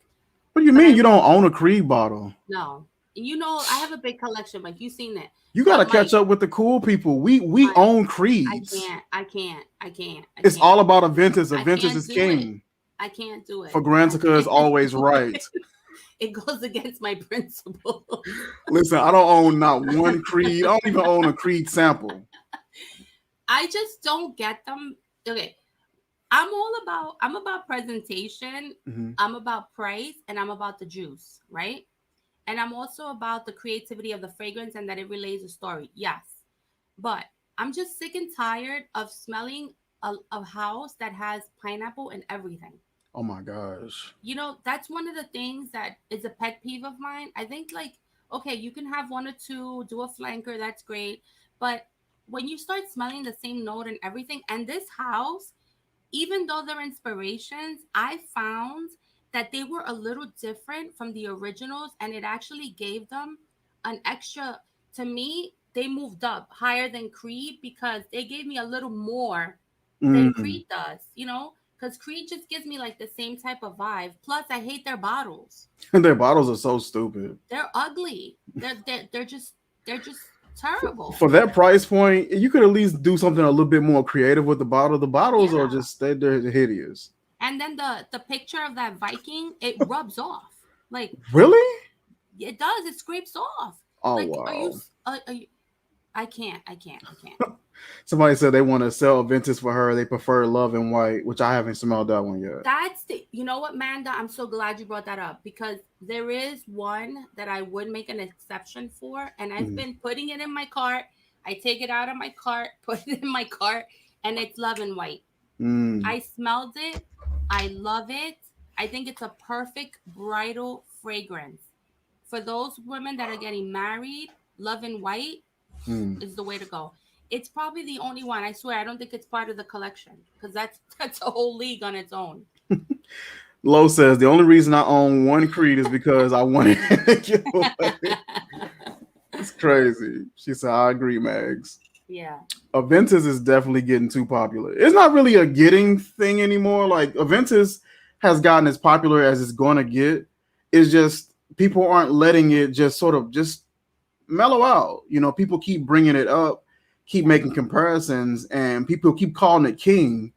What do you but mean I you don't own a Creed bottle? no. You know, I have a big collection, like you've seen it. You got But to catch Mike, up with the cool people. We Mike, own Creeds. I It's can't. all about Aventus. I Aventus can't is do it. king. I can't do For it. I Grantica is can't always do right. it. It goes against my principles. Listen, I don't own not one Creed. I don't even own a Creed sample. I just don't get them. Okay, I'm about presentation, Hmm. I'm about price, and I'm about the juice, right? And I'm also about the creativity of the fragrance and that it relays a story. Yes. But I'm just sick and tired of smelling a house that has pineapple and everything. Oh my gosh. You know, that's one of the things that is a pet peeve of mine. I think, like, okay, you can have one or two, do a flanker, that's great. But when you start smelling the same note and everything, and this house, even though they're inspirations, I found that they were a little different from the originals, and it actually gave them an extra. To me, they moved up higher than Creed because they gave me a little more than Mm. Creed does, you know? Because Creed just gives me like the same type of vibe. Plus, I hate their bottles. Their bottles are so stupid. They're ugly. They're just terrible. For that price point, you could at least do something a little bit more creative with the bottle. The bottles are Yeah. just they're hideous. And then the picture of that Viking, it rubs off. Like Really? it does. It scrapes off. Oh Like, wow. are you? I can't. I can't. I can't. Somebody said they want to sell Ventus for her. They prefer Love and White, which I haven't smelled that one yet. That's the. You know what, Manda? I'm so glad you brought that up because there is one that I would make an exception for, and I've Mm. been putting it in my cart. I take it out of my cart, put it in my cart, and it's Love and White. Mm. I smelled it. I love it. I think it's a perfect bridal fragrance. For those women that are getting married, Love and White Mm. is the way to go. It's probably the only one. I swear, I don't think it's part of the collection because that's a whole league on its own. Lowe says the only reason I own one Creed is because I wanted to give away. It's crazy. She said, I agree, Mags. Yeah, Aventus is definitely getting too popular. It's not really a getting thing anymore. Like Aventus has gotten as popular as it's gonna get. It's just people aren't letting it just sort of just mellow out. You know, people keep bringing it up, keep yeah, making comparisons, and people keep calling it king.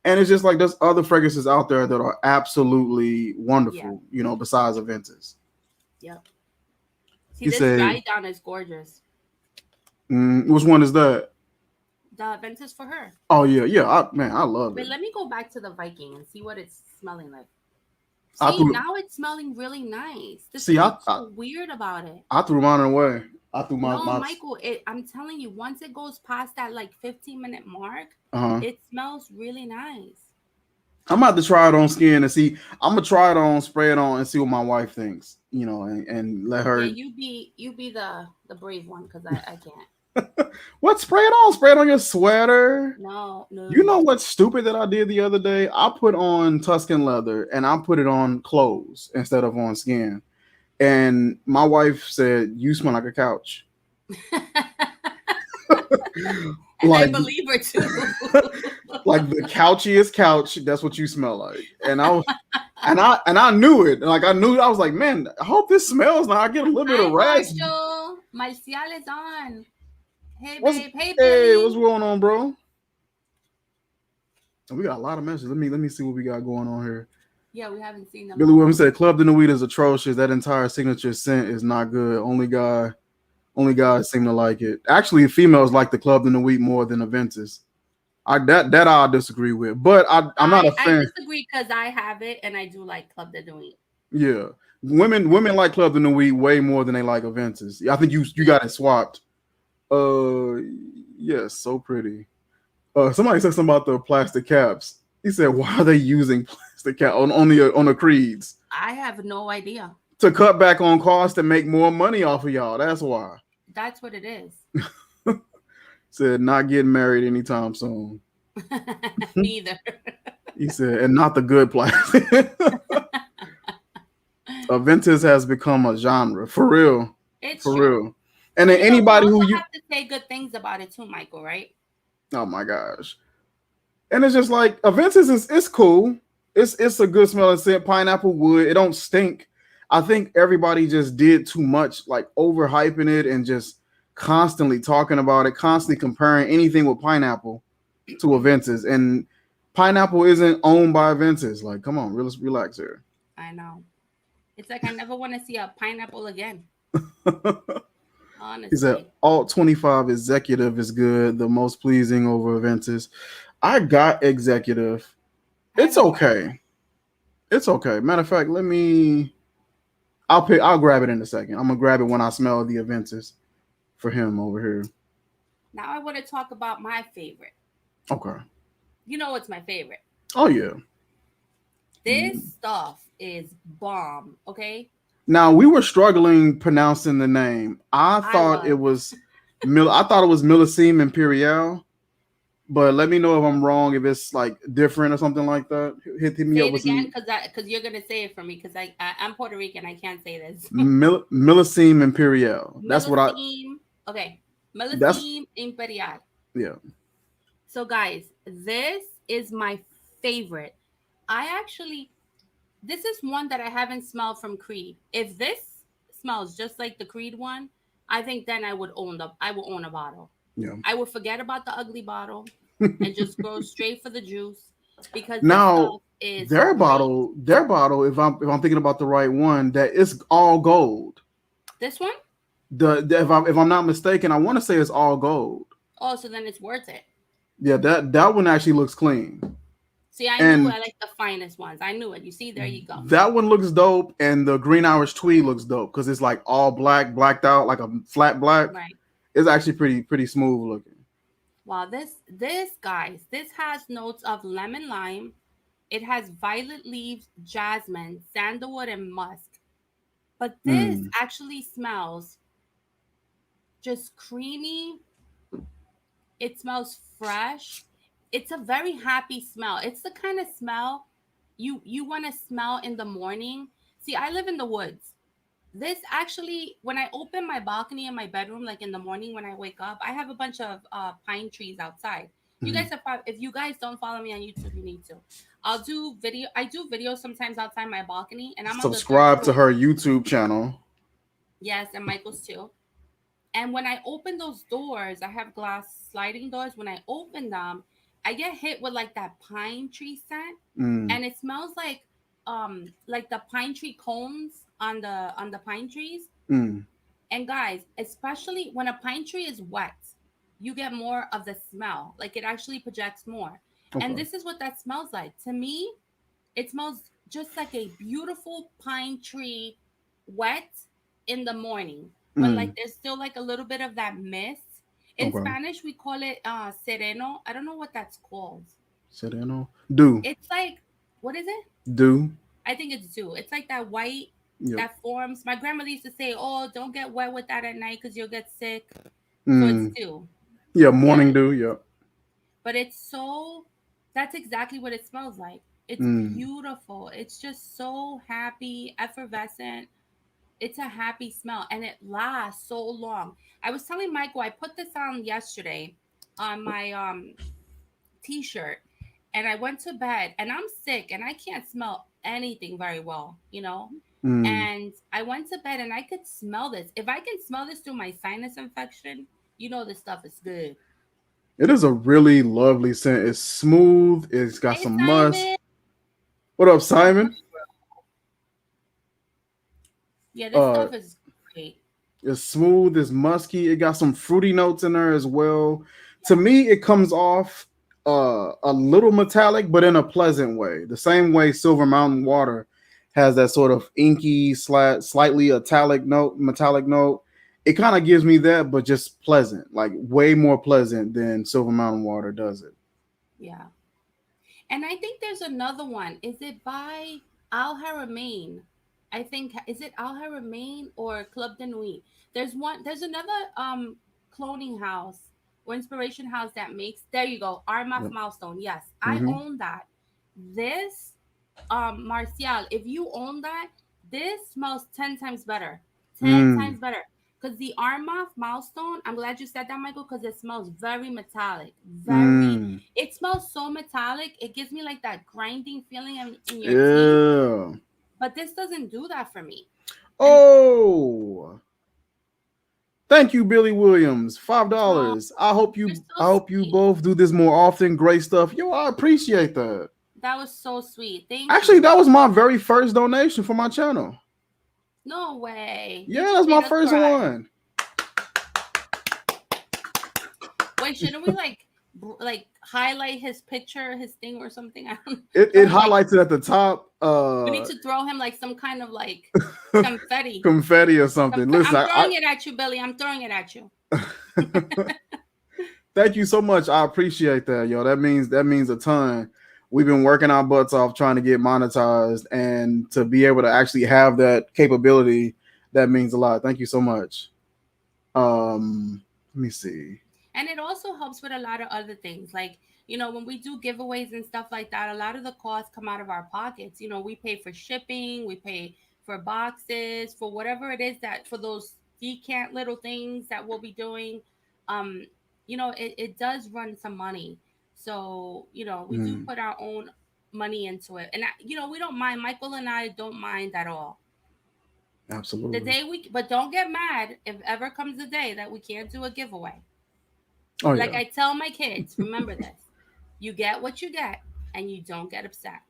And it's just like there's other fragrances out there that are absolutely yeah, wonderful. You know, besides Aventus. yep. See, You this say, dry down is gorgeous. which one is that? The Ventus for her. Oh yeah, yeah. Man, I love Wait, it. let me go back to the Viking and see what it's smelling like. I See, threw now it's smelling really nice. This see, is what's so weird about it. I threw mine away. I threw my No, my Michael, I'm telling you, once it goes past that like 15-minute mark, uh-huh. it smells really nice. I'm about to try it on skin and see. I'm gonna try it on, spray it on, and see what my wife thinks. You know, and let Yeah, her. you be the brave one because I can't. What, spray it on? Spray it on your sweater. No, You know no. what's stupid that I did the other day? I put on Tuscan leather and I put it on clothes instead of on skin. And my wife said, "You smell like a couch." And I Like, believe her too. like the couchiest couch. That's what you smell like. And I was, and I knew it. Like I knew. I was like, man, I hope this smells. Now I get a little bit of Hi, rags. Marshall. Marcial is on. Hey, What's babe. Hey, hey? What's Billy. going on, bro? We got a lot of messages. Let me see what we got going on here. Yeah, we haven't seen them Billy Williams all. said, "Club de Nuit is atrocious. That entire signature scent is not good. Only guys seem to like it. Actually, females like the Club de Nuit more than Aventus. That I disagree with, but I'm not a I fan. disagree because I have it and I do like Club de Nuit. Yeah, women like Club de Nuit way more than they like Aventus. I think you Yeah. got it swapped. Uh, yes, so pretty. Somebody said something about the plastic caps. He said, "Why are they using plastic cap on the creeds I have no idea. to cut back on costs and make more money off of y'all? That's why." That's what it is. Said not getting married anytime soon. Me either. He said, and not the good plastic. Aventus has become a genre for real, It's for true. real. And But then you know, we anybody also who you, have to say good things about it too, Michael, right? oh my gosh, and it's just like Aventus is it's cool. It's a good smelling scent, pineapple wood. It don't stink. I think everybody just did too much, like overhyping it and just constantly talking about it, constantly comparing anything with pineapple to Aventus. And pineapple isn't owned by Aventus. Like, come on, relax here. I know. It's like I never want to see a pineapple again. He said Honestly, Alt 25 executive is good, the most pleasing over Aventus. I got executive. I It's have a hard okay. It's okay. Matter of fact, I'll grab it in a second. I'm gonna grab it when I smell the Aventus for him over here. Now I want to talk about my favorite. Okay. You know what's my favorite? Oh yeah. This stuff is bomb, okay? Now we were struggling pronouncing the name. I I thought it was. was I thought it was Millesime Imperial, but let me know if I'm wrong, if it's like different or something like that. Hit me Say up it with again, some because you're gonna say it for me, because I'm Puerto Rican. I can't say this. Millesime Imperial. Melusine. Okay, That's Melusine Imperial. yeah. So guys, this is my favorite. I actually, this is one that I haven't smelled from Creed. If this smells just like the Creed one, I think then I will own a bottle. Yeah. I would forget about the ugly bottle and just go straight for the juice, because this Now stuff is great. their bottle, if I'm thinking about the right one, that it's all gold. This one? If I'm not mistaken, I want to say it's all gold. Oh, so then it's worth it. Yeah, that one actually looks clean. See, I knew And I like the finest ones. I knew it. You see, there you go. that one looks dope, and the Green Irish Tweed looks dope because it's like all black, blacked out, like a flat black. Right. It's actually pretty smooth looking. Wow, this guys, this has notes of lemon lime. It has violet leaves, jasmine, sandalwood, and musk. But this Mm, actually smells just creamy. It smells fresh. It's a very happy smell. It's the kind of smell you want to smell in the morning. See, I live in the woods. This actually, when I open my balcony in my bedroom, like in the morning when I wake up, I have a bunch of pine trees outside. You mm. guys are probably, if you guys don't follow me on YouTube, you need to. I'll do video. I do videos sometimes outside my balcony, and I'm on the third Subscribe to floor. her YouTube channel. Yes, and Michael's too. And when I open those doors, I have glass sliding doors. When I open them, I get hit with like that pine tree scent, Mm, and it smells like the pine tree cones on the pine trees. mm. And guys, especially when a pine tree is wet, you get more of the smell. Like it actually projects more. And Okay. this is what that smells like. To me, it smells just like a beautiful pine tree wet in the morning when like Mm. there's still like a little bit of that mist. In Okay. Spanish, we call it sereno. I don't know what that's called. Sereno. Do. It's like, what is it? Do. I think it's dew. It's like that white Yep. that forms. My grandmother used to say, "Oh, don't get wet with that at night because you'll get sick." So it's Mm. dew. Yeah, Yeah, morning dew. Yep. but it's so. That's exactly what it smells like. It's Mm. beautiful. It's just so happy, effervescent. It's a happy smell, and it lasts so long. I was telling Michael, I put this on yesterday on my t-shirt, and I went to bed, and I'm sick, and I can't smell anything very well, you know. Mm. And I went to bed, and I could smell this. If I can smell this through my sinus infection, you know this stuff is good. It is a really lovely scent. It's smooth. It's got Hey some musk. Simon. What up, Oh, Simon? yeah, this Uh, stuff is great. it's smooth. It's musky. It got some fruity notes in there as well. To me, it comes off a little metallic, but in a pleasant way. The same way Silver Mountain Water has that sort of inky, slightly metallic note. It kind of gives me that, but just pleasant, like way more pleasant than Silver Mountain Water does it. Yeah. And I think there's another one. Is it by Al Haramain? I think, is it Al Haramain or Club de Nuit? There's another cloning house or inspiration house that makes, there you go, Armaf Yep. Milestone. Yes, I Mm-hmm. own that. This Marcial, if you own that, this smells 10 times better. 10 Mm. times better. Because the Armaf Milestone, I'm glad you said that, Michael, because it smells very metallic. Very, Mm. it smells so metallic. It gives me like that grinding feeling in your teeth. Yeah. But this doesn't do that for me. And Oh, thank you, Billy Williams. $5. oh, you're I so hope you sweet. both do this more often. Great stuff. Yo, I appreciate that. That was so sweet. Thank Actually, you. that was my very first donation for my channel. No way. You Yeah, just that's my made us first cry. one. Wait, shouldn't we like highlight his picture, his thing or something? I don't It throw him like highlights it at the top. we need to throw him like some kind of like confetti. Confetti or something. Listen, I'm throwing it at you, Billy. I'm throwing it at you. thank you so much. I appreciate that, yo. That means a ton. We've been working our butts off trying to get monetized, and to be able to actually have that capability, that means a lot. Thank you so much. Let me see. And it also helps with a lot of other things. Like, when we do giveaways and stuff like that, a lot of the costs come out of our pockets. We pay for shipping, we pay for boxes, for whatever it is that for those decant little things that we'll be doing. Um, it does run some money. So, we do Mm, put our own money into it. And, we don't mind. Michael and I don't mind at all. The absolutely. day but don't get mad if ever comes a day that we can't do a giveaway. Oh Like yeah. I tell my kids, remember this. You get what you get and you don't get upset.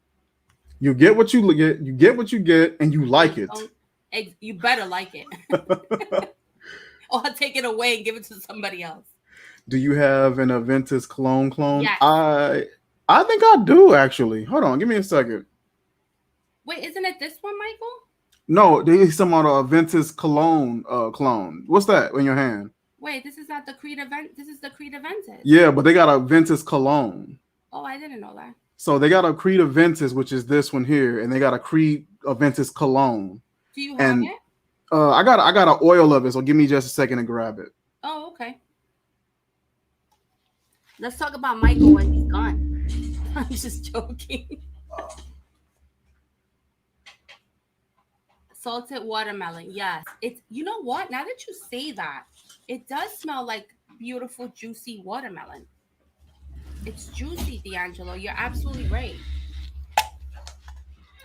You get what you get. You get what you get, and you And like you it. don't you better like it. Or I'll take it away and give it to somebody else. Do you have an Aventus clone? Yes. I think I do actually. Hold on, give me a second. Wait, isn't it this one, Michael? No, there's some on the Aventus clone. What's that in your hand? Wait, this is not the Creed event. This is the Creed Aventus. Yeah, but they got a Aventus cologne. Oh, I didn't know that. So they got a Creed Aventus, which is this one here, and they got a Creed Aventus cologne. Do you have And it? I got an oil of it. So give me just a second to grab it. Oh, okay. Let's talk about Michael when he's gone. I'm just joking. Salted watermelon. Yes. It's you know what? Now that you say that, it does smell like beautiful, juicy watermelon. It's juicy, D'Angelo. You're absolutely right.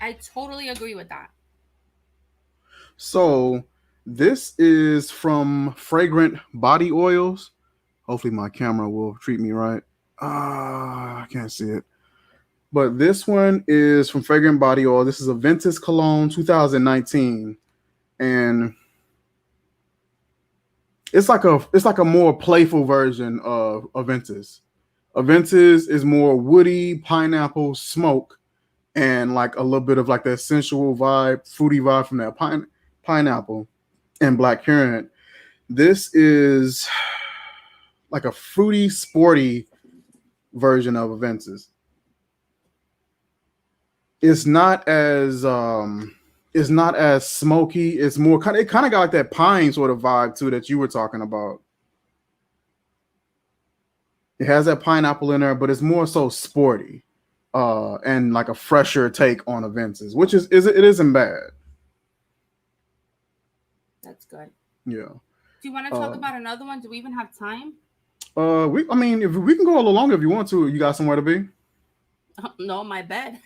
I totally agree with that. So this is from Fragrant Body Oils. Hopefully my camera will treat me right. I can't see it. But this one is from Fragrant Body Oil. This is a Ventus Cologne 2019. And it's like a more playful version of Aventus. Aventus is more woody, pineapple, smoke, and like a little bit of like that sensual vibe, fruity vibe from that pineapple and black currant. This is like a fruity, sporty version of Aventus. It's not as smoky. It's more it kind of got like that pine sort of vibe too that you were talking about. It has that pineapple in there, but it's more so sporty, and like a fresher take on Aventus, which it isn't bad. That's good. Yeah. Do you want to talk Uh, about another one? Do we even have time? I mean, if we can go a little longer if you want to. You got somewhere to be? No, my bed.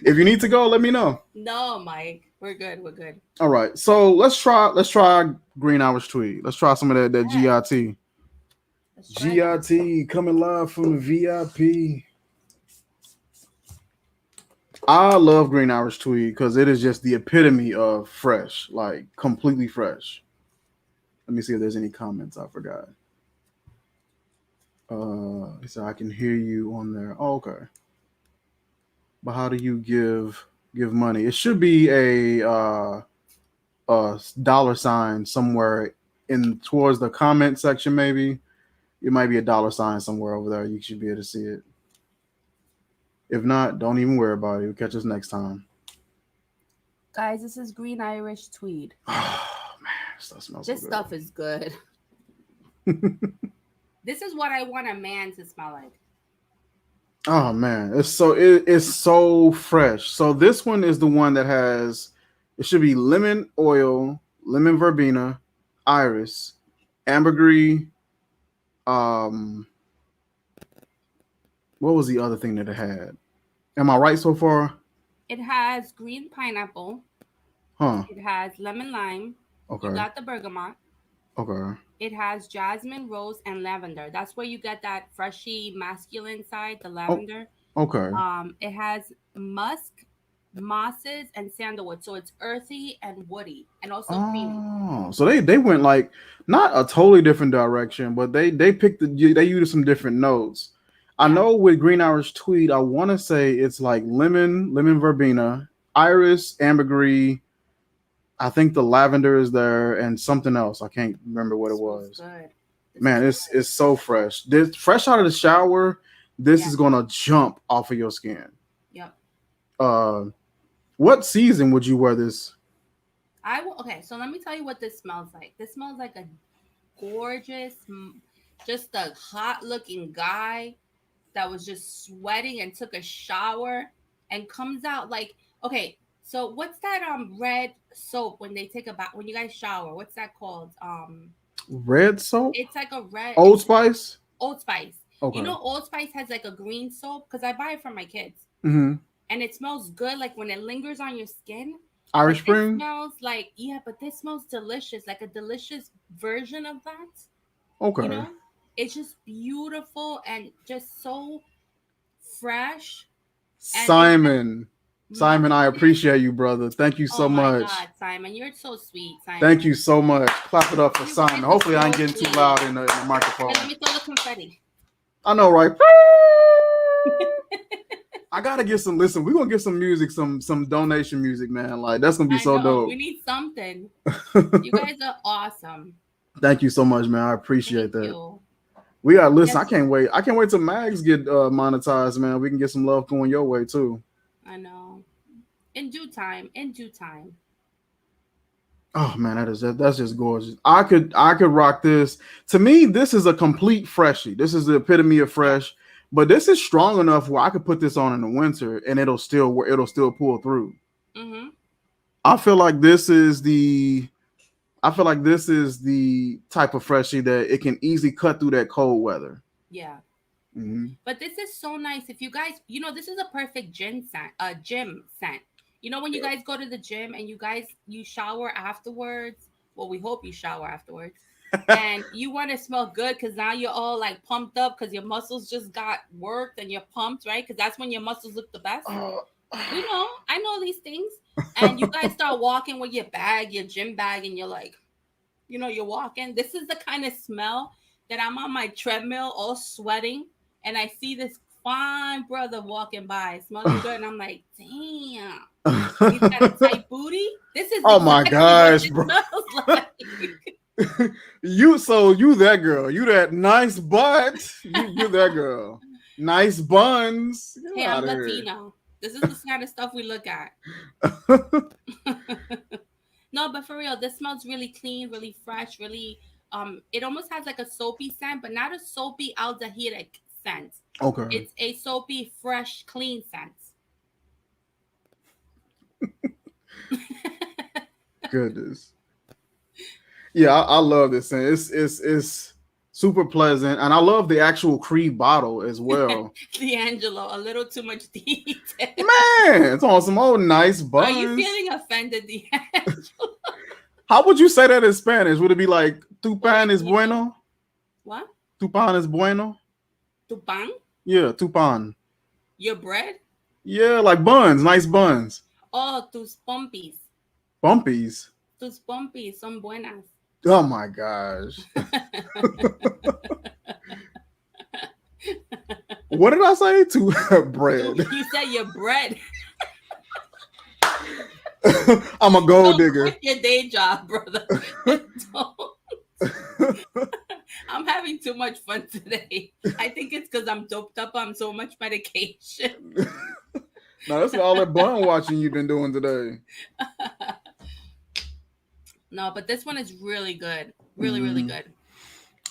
If you need to go, let me know. No, Mike. We're good. We're good. All right. So let's try Green Irish Tweed. Let's try some of that Yes. GIT. Let's try that. GIT coming live from the VIP. I love Green Irish Tweed because it is just the epitome of fresh, like completely fresh. Let me see if there's any comments I forgot. So I can hear you on there. Oh, okay. But how do you give money? It should be a dollar sign somewhere in towards the comment section. Maybe it might be a dollar sign somewhere over there. You should be able to see it. If not, don't even worry about it. We'll catch us next time. Guys, this is Green Irish Tweed. Oh man, stuff smells This so stuff is good. good. This is what I want a man to smell like. Oh man, it's so fresh. So this one is the one that has it should be lemon oil, lemon verbena, iris, ambergris. Um, what was the other thing that it had? Am I right so far? It has green pineapple. Huh. It has lemon lime. You Okay. got the bergamot. Okay. It has jasmine, rose, and lavender. That's where you get that freshy masculine side, the Oh. lavender. Okay. It has musk, mosses, and sandalwood. So it's earthy and woody and also creamy. Oh, so they went like not a totally different direction, but they picked they used some different notes. I Yeah. know with Green Irish Tweed, I want to say it's like lemon verbena, iris, ambergris. I think the lavender is there and something else. I can't remember what It it smells was. good. This is Man, good. it's so fresh. This fresh out of the shower. This Yeah. is gonna jump off of your skin. Yep. Uh, what season would you wear this? I will. Okay. So let me tell you what this smells like. This smells like a gorgeous, just a hot looking guy that was just sweating and took a shower and comes out like, okay, so what's that red soap when they take a bath when you guys shower? What's that called? Red soap, It's like a red, Old it's Spice. Old Spice. You Okay. know Old Spice has like a green soap because I buy it for my kids. Mm-hmm. And it smells good like when it lingers on your skin. But Irish this Spring. smells like, yeah, but this smells delicious, like a delicious version of that. You Okay. know? It's just beautiful and just so fresh. And it has Simon. musk Simon, I in it. appreciate you, brother. Thank you Oh so my much. God, Simon, you're so sweet, Thank Simon. you so much. Clap it up for You Simon. guys are Hopefully, I ain't so getting too sweet. loud in the microphone. Here, let me throw the confetti. I know, right? I gotta get some. Listen, we're gonna get some music, some donation music, man. Like that's gonna be I so know we dope. need something. You guys are awesome. Thank you so much, man. I Thank appreciate that. you. We got listen. I Yes, can't wait. I can't wait till Mags get monetized, man. We can get some love going your way too. I know. In due time. In due time. Oh man, that's just gorgeous. I could rock this. To me, this is a complete freshie. This is the epitome of Yeah. fresh. But this is strong enough where I could put this on in the winter and it'll still pull through. Mm-hmm. I feel like this is the I feel like this is the type of freshie that it can easily cut through that cold weather. Yeah. Hmm. But this is so nice. If you guys, this is a perfect gym scent. You know when you guys go to the gym and you shower afterwards. Well, we hope you shower afterwards, and you want to smell good because now you're all like pumped up because your muscles just got worked and you're pumped, right? Because that's when your muscles look the best. Uh, We know, I know these things, and you guys start walking with your gym bag, and you're like, you're walking. This is the kind of smell that I'm on my treadmill, all sweating, and I see this fine brother walking by, smelling good, and I'm like, damn, he's got a tight booty. This is oh my exactly what gosh, this bro. smells like. You that girl. You that nice butt. You that girl. Nice buns. Get Hey, I'm out of here. Latino. This is the kind of stuff we look at. No, but for real, this smells really clean, really fresh, really. It almost has like a soapy scent, but not a soapy aldehydic scent. Okay. It's a soapy, fresh, clean scent. Goodness. Yeah, I love this thing. It's super pleasant, and I love the actual Creed bottle as well. D'Angelo, a little too much detail. Man, it's on some old nice Are you buns. feeling offended, D'Angelo? How would you say that in Spanish? Would it be like "tupan es Pobrecito. bueno"? What? "Tupan es bueno"? Tu pan? Yeah, "tupan." Your bread? Yeah, like buns, nice buns. Oh, tus pompis. Bumpies. Tus pompis son buenas. Oh my gosh. What did I say? To bread. You said your bread. I'm a gold Don't digger. quit your day job, brother. Don't. I'm having too much fun today. I think it's because I'm doped up on so much medication. No, that's all that bun watching you've been doing today. No, but this one is really good. Really, really Mm. good.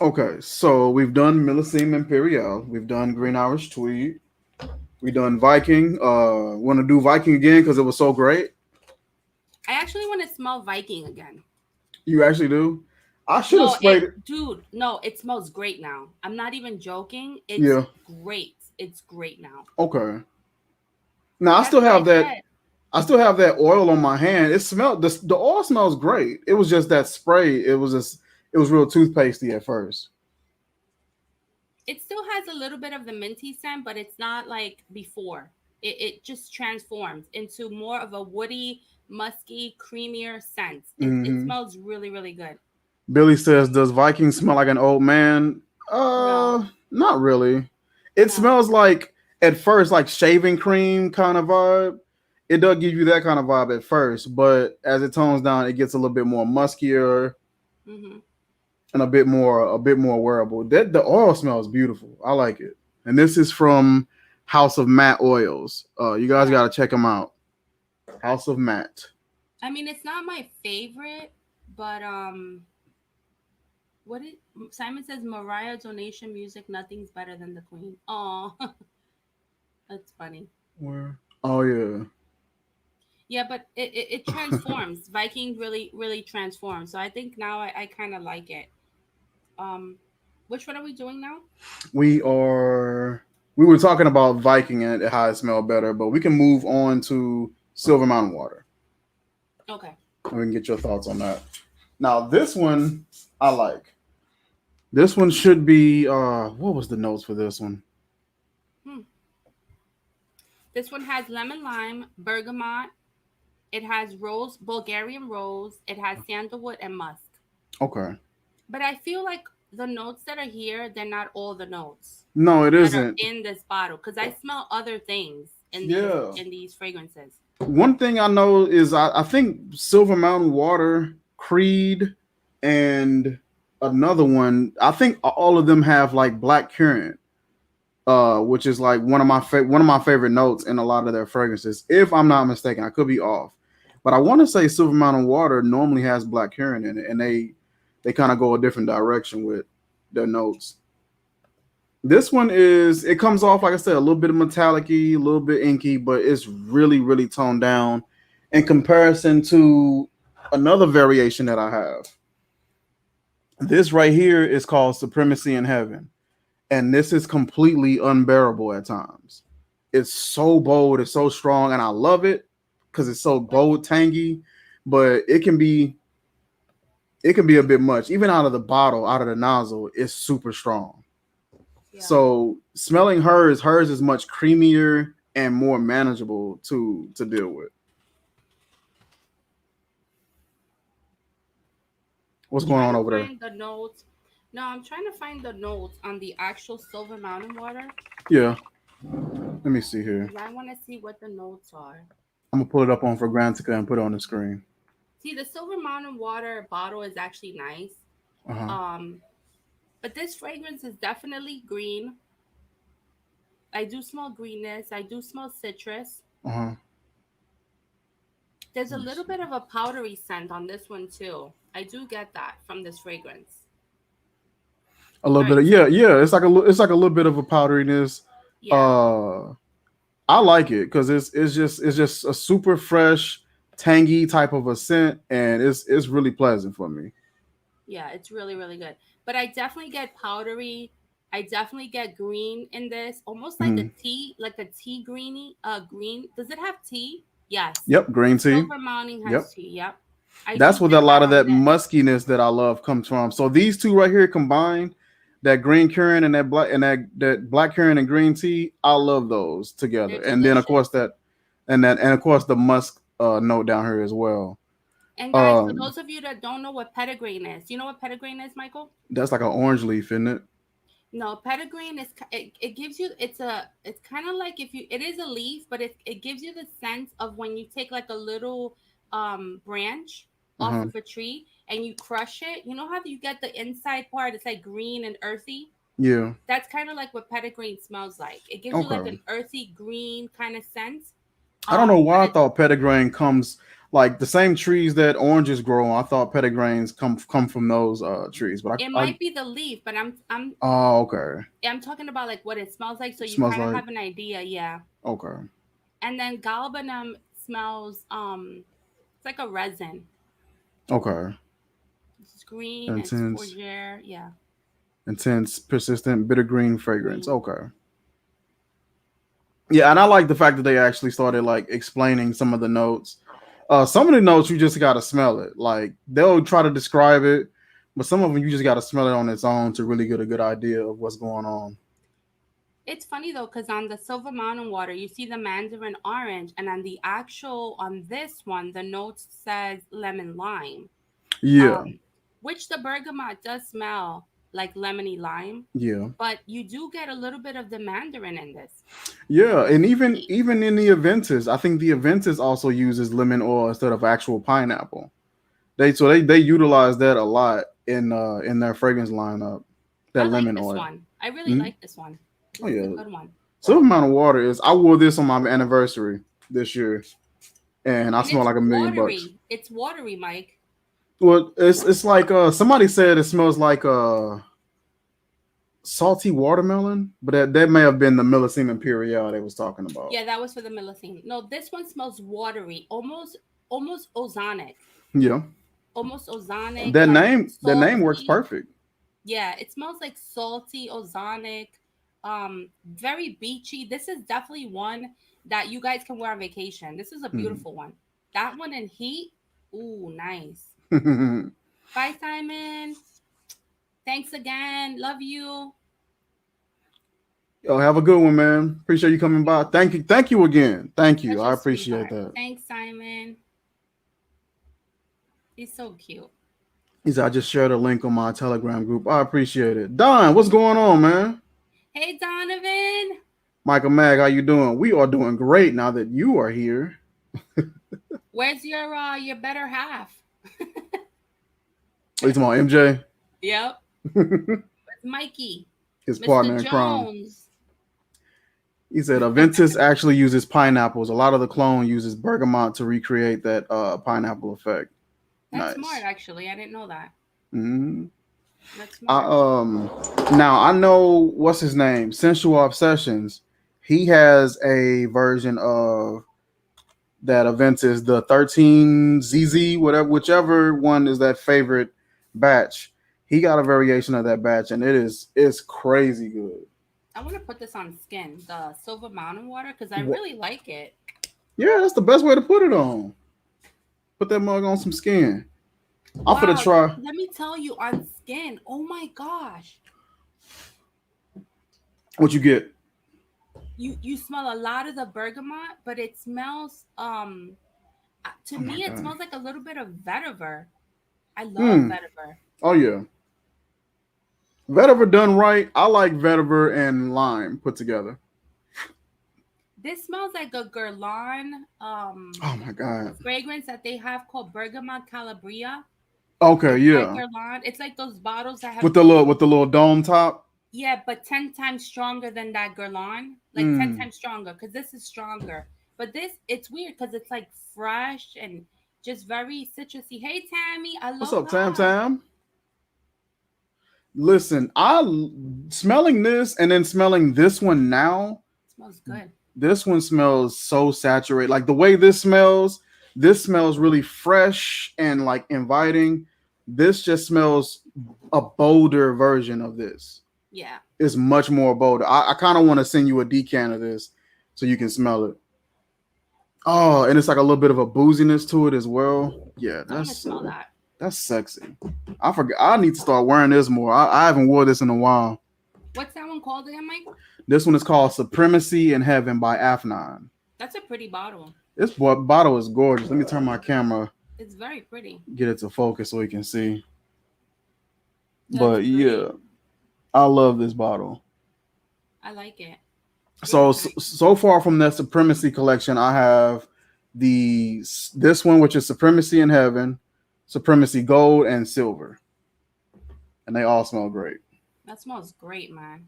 Okay, so we've done Millesime Imperial. We've done Green Irish Tweed. We done Viking. Want to do Viking again because it was so great? I actually want to smell Viking again. You actually do? I should have No, sprayed it. dude, no, it smells great now. I'm not even joking. It's Yeah. great. It's great now. Okay. Now I That's still what I have that. said. I still have that oil on my hand. It smelled the oil smells great. It was just that spray. It was real toothpastey at first. It still has a little bit of the minty scent, but it's not like before. It just transforms into more of a woody, musky, creamier scent. It Hmm. smells really, really good. Billy says, "Does Viking smell like an old man?" No, Not really. It no. smells like at first like shaving cream kind of vibe. It does give you that kind of vibe at first, but as it tones down, it gets a little bit more muskier Hmm. and a bit more wearable. That the oil smells beautiful. I like it. And this is from House of Matte Oils. You guys Yeah. got to check them out. House of Matte. I mean, it's not my favorite, but what it Simon says Mariah donation music, nothing's better than the Queen. Oh, that's funny. Where? Oh yeah. Yeah, but it transforms. Viking really, really transforms. So I think now I kind of like it. Um, which one are we doing now? we are we were talking about Viking and how it smelled better, but we can move on to Silver Mountain Water. Okay. And we can get your thoughts on that. Now this one I like. This one should be what was the notes for this one? Hmm. This one has lemon lime, bergamot. It has rose, Bulgarian rose. It has sandalwood and musk. Okay. But I feel like the notes that are here, they're not all the notes No, it that are isn't. in this bottle because I smell other things Yeah. in these fragrances. One thing I know is I think Silver Mountain Water, Creed, and another one. I think all of them have like black currant, which is like one of my favorite notes in a lot of their fragrances. If I'm not mistaken, I could be off, but I want to say Silver Mountain Water normally has black currant in it, and they kind of go a different direction with their notes. This one is it comes off like I said a little bit of metallic-y, a little bit inky, but it's really toned down in comparison to another variation that I have. This right here is called Supremacy in Heaven, and this is completely unbearable at times. It's so bold, it's so strong, and I love it because it's so What? bold, tangy, but it can be a bit much. Even out of the bottle, out of the nozzle, it's super strong. Yeah. So smelling hers is much creamier and more manageable to deal with. What's I'm going trying on to over there? find the notes. No, I'm trying to find the notes on the actual Silver Mountain water Yeah, let me see here. because I want to see what the notes are. I'm gonna pull it up on Fragrantica and put it on the screen. See, the Silver Mountain water bottle is actually nice. Uh huh. Um, but this fragrance is definitely green. I do smell greenness. I do smell citrus. Uh huh. There's a little bit of a powdery scent on this one too. I do get that from this fragrance. A little All bit right, of so yeah. It's like a little bit of a powderiness. yeah, Uh, I like it because it's just a super fresh, tangy type of a scent, and it's really pleasant for me. yeah, it's really, really good. But I definitely get powdery. I definitely get green in this, almost like a Mhm. tea, like a tea greeny, green. Does it have tea? Yes. Yep, green tea. Silver Mountain has Yep. tea. Yep. I do That's what get a lot that of on that this. muskiness that I love comes from. So these two right here combined, that green currant and that black currant and green tea, I love those together. They're And then of course delicious. and of course the musk note down here as well. And guys, for Um, those of you that don't know what petitgrain is, you know what petitgrain is, Michael? that's like an orange leaf, isn't it? No, petitgrain is it gives you it's kind of like if you it is a leaf, but it gives you the sense of when you take like a little branch Uh off huh. of a tree and you crush it. You know how you get the inside part? It's like green and earthy. Yeah. That's kind of like what petitgrain smells like. It gives you like Okay. an earthy green kind of sense. I don't know But why I it's thought petitgrain comes like the same trees that oranges grow on. I thought petitgrains come from those trees, but it I might be the leaf, but oh okay. I'm talking about like what it smells like, so It you smells kind of like have an idea. Yeah. okay. And then galbanum smells it's like a resin. Okay. It's green, it's Intense. fougere, yeah, Intense, persistent, bitter green fragrance. green. Okay. Yeah, and I like the fact that they actually started like explaining some of the notes. Some of the notes you just gotta smell it. Like they'll try to describe it, but some of them you just gotta smell it on its own to really get a good idea of what's going on. It's funny though, because on the Silver Mountain water, you see the mandarin orange, and on the actual on this one, the notes says lemon lime. Yeah, Um, which the bergamot does smell like lemony lime, yeah, but you do get a little bit of the mandarin in this. yeah. And even Sweet. even in the Aventus, I think the Aventus also uses lemon oil instead of actual pineapple. They utilize that a lot in their fragrance lineup. That I like lemon this oil. one. I really Mhm. like this one. Oh This is a yeah, good one. Silver Mountain Water is. I wore this on my anniversary this year, and I And smell it's like $1 million. watery. It's watery, Mike. Well, it's like somebody said it smells like salty watermelon, but that may have been the Millesime Imperial they was talking about. Yeah, that was for the Millicene. No, this one smells watery, almost ozonic. Yeah, Almost ozonic, that like name works salty. perfect. Yeah, it smells like salty, ozonic, very beachy. This is definitely one that you guys can wear on vacation. This is a Mm. beautiful one. That one in heat, ooh, nice. Bye, Simon. Thanks again. Love you. Yo, have a good one, man. Appreciate you coming by. Thank you again. Thank you. Such I a appreciate sweetheart. that. Thanks, Simon. He's so cute. He said I just shared a link on my Telegram group. I appreciate it. Don, what's going on, man? Hey, Donovan. Michael Mag, how you doing? We are doing great now that you are here. Where's your better half? Are you talking about MJ? Yep. Where's Mikey? His Mr. partner in crime. Jones. He said Aventus actually uses pineapples. A lot of the clone uses bergamot to recreate that pineapple effect. That's smart, Nice. actually. I didn't know that. hmm That's I smart. now I know what's his name. Sensual Obsessions. He has a version of that Aventus, the 13ZZ, whatever, whichever one is that favorite batch. He got a variation of that batch, and it's crazy good. I want to put this on skin, the Silver Mountain water, because I Wha- really like it. Yeah, that's the best way to put it on. Put that mug on some skin. I'm finna Wow. try. Let me tell you, on skin. Oh my gosh. What you get? You smell a lot of the bergamot, but it smells to Oh my me it god. smells like a little bit of vetiver. I love Hmm. vetiver. Oh yeah. Vetiver done right. I like vetiver and lime put together. This smells like a Guerlain Oh my god. fragrance that they have called Bergamot Calabria. Okay, It's by yeah. Guerlain. It's like those bottles that have With the little dome top. yeah, but 10 times stronger than that Guerlain. Like 10 Mm. times stronger because this is stronger. But this, it's weird because it's like fresh and just very citrusy. Hey, Tammy. What's up, Aloha. Tam Tam? Listen, smelling this and then smelling this one now. Smells good. This one smells so saturated. Like the way this smells really fresh and like inviting. This just smells a bolder version of this. Yeah. It's much more bolder. I kind of want to send you a decan of this so you can smell it. Oh, and it's like a little bit of a booziness to it as well. Yeah, I want to smell that. that's sexy. I forgot. I need to start wearing this more. I haven't wore this in a while. What's that one called again, Mike? This one is called Supremacy in Heaven by Afnan. That's a pretty bottle. This bottle is gorgeous. Let me turn my camera, It's very pretty. get it to focus so we can see. That's But great. yeah, I love this bottle. I like it. So Really so nice. so far from that Supremacy collection, I have this one, which is Supremacy in Heaven, Supremacy Gold, and Silver, and they all smell great. That smells great, man.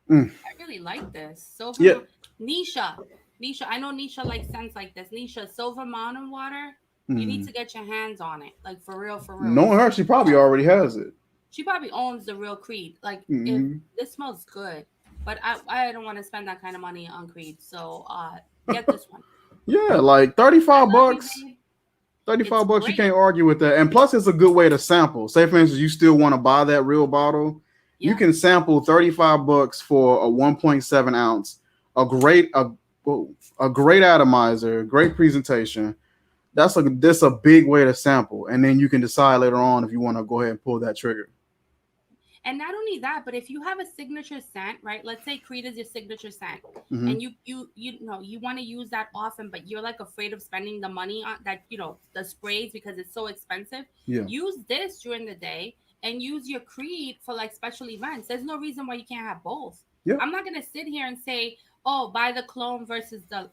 Mm. I really like this. Silver Yeah. Nisha. Nisha, I know Nisha likes scents like this. Nisha, Silver Mountain Water. You need Mm. to get your hands on it. Like for real, for real. Knowing her, she probably already has it. She probably owns the real Creed. Like if Mm. this smells good. But I don't want to spend that kind of money on Creed. So get this one. Yeah, like I 35 love you, bucks. babe. It's 35 bucks, you great. can't argue with that. And plus, it's a good way to sample. Say, for instance, you still want to buy that real bottle, you Yeah. can sample 35 bucks for a 1.7 ounce a great a great atomizer, great presentation. That's a big way to sample, and then you can decide later on if you want to go ahead and pull that trigger. And not only that, but if you have a signature scent, right? Let's say Creed is your signature scent, Hmm. and you know you want to use that often, but you're like afraid of spending the money on that, the sprays because it's so expensive. Yeah. Use this during the day and use your Creed for like special events. There's no reason why you can't have both. Yep. I'm not gonna sit here and say, oh, buy the clone versus the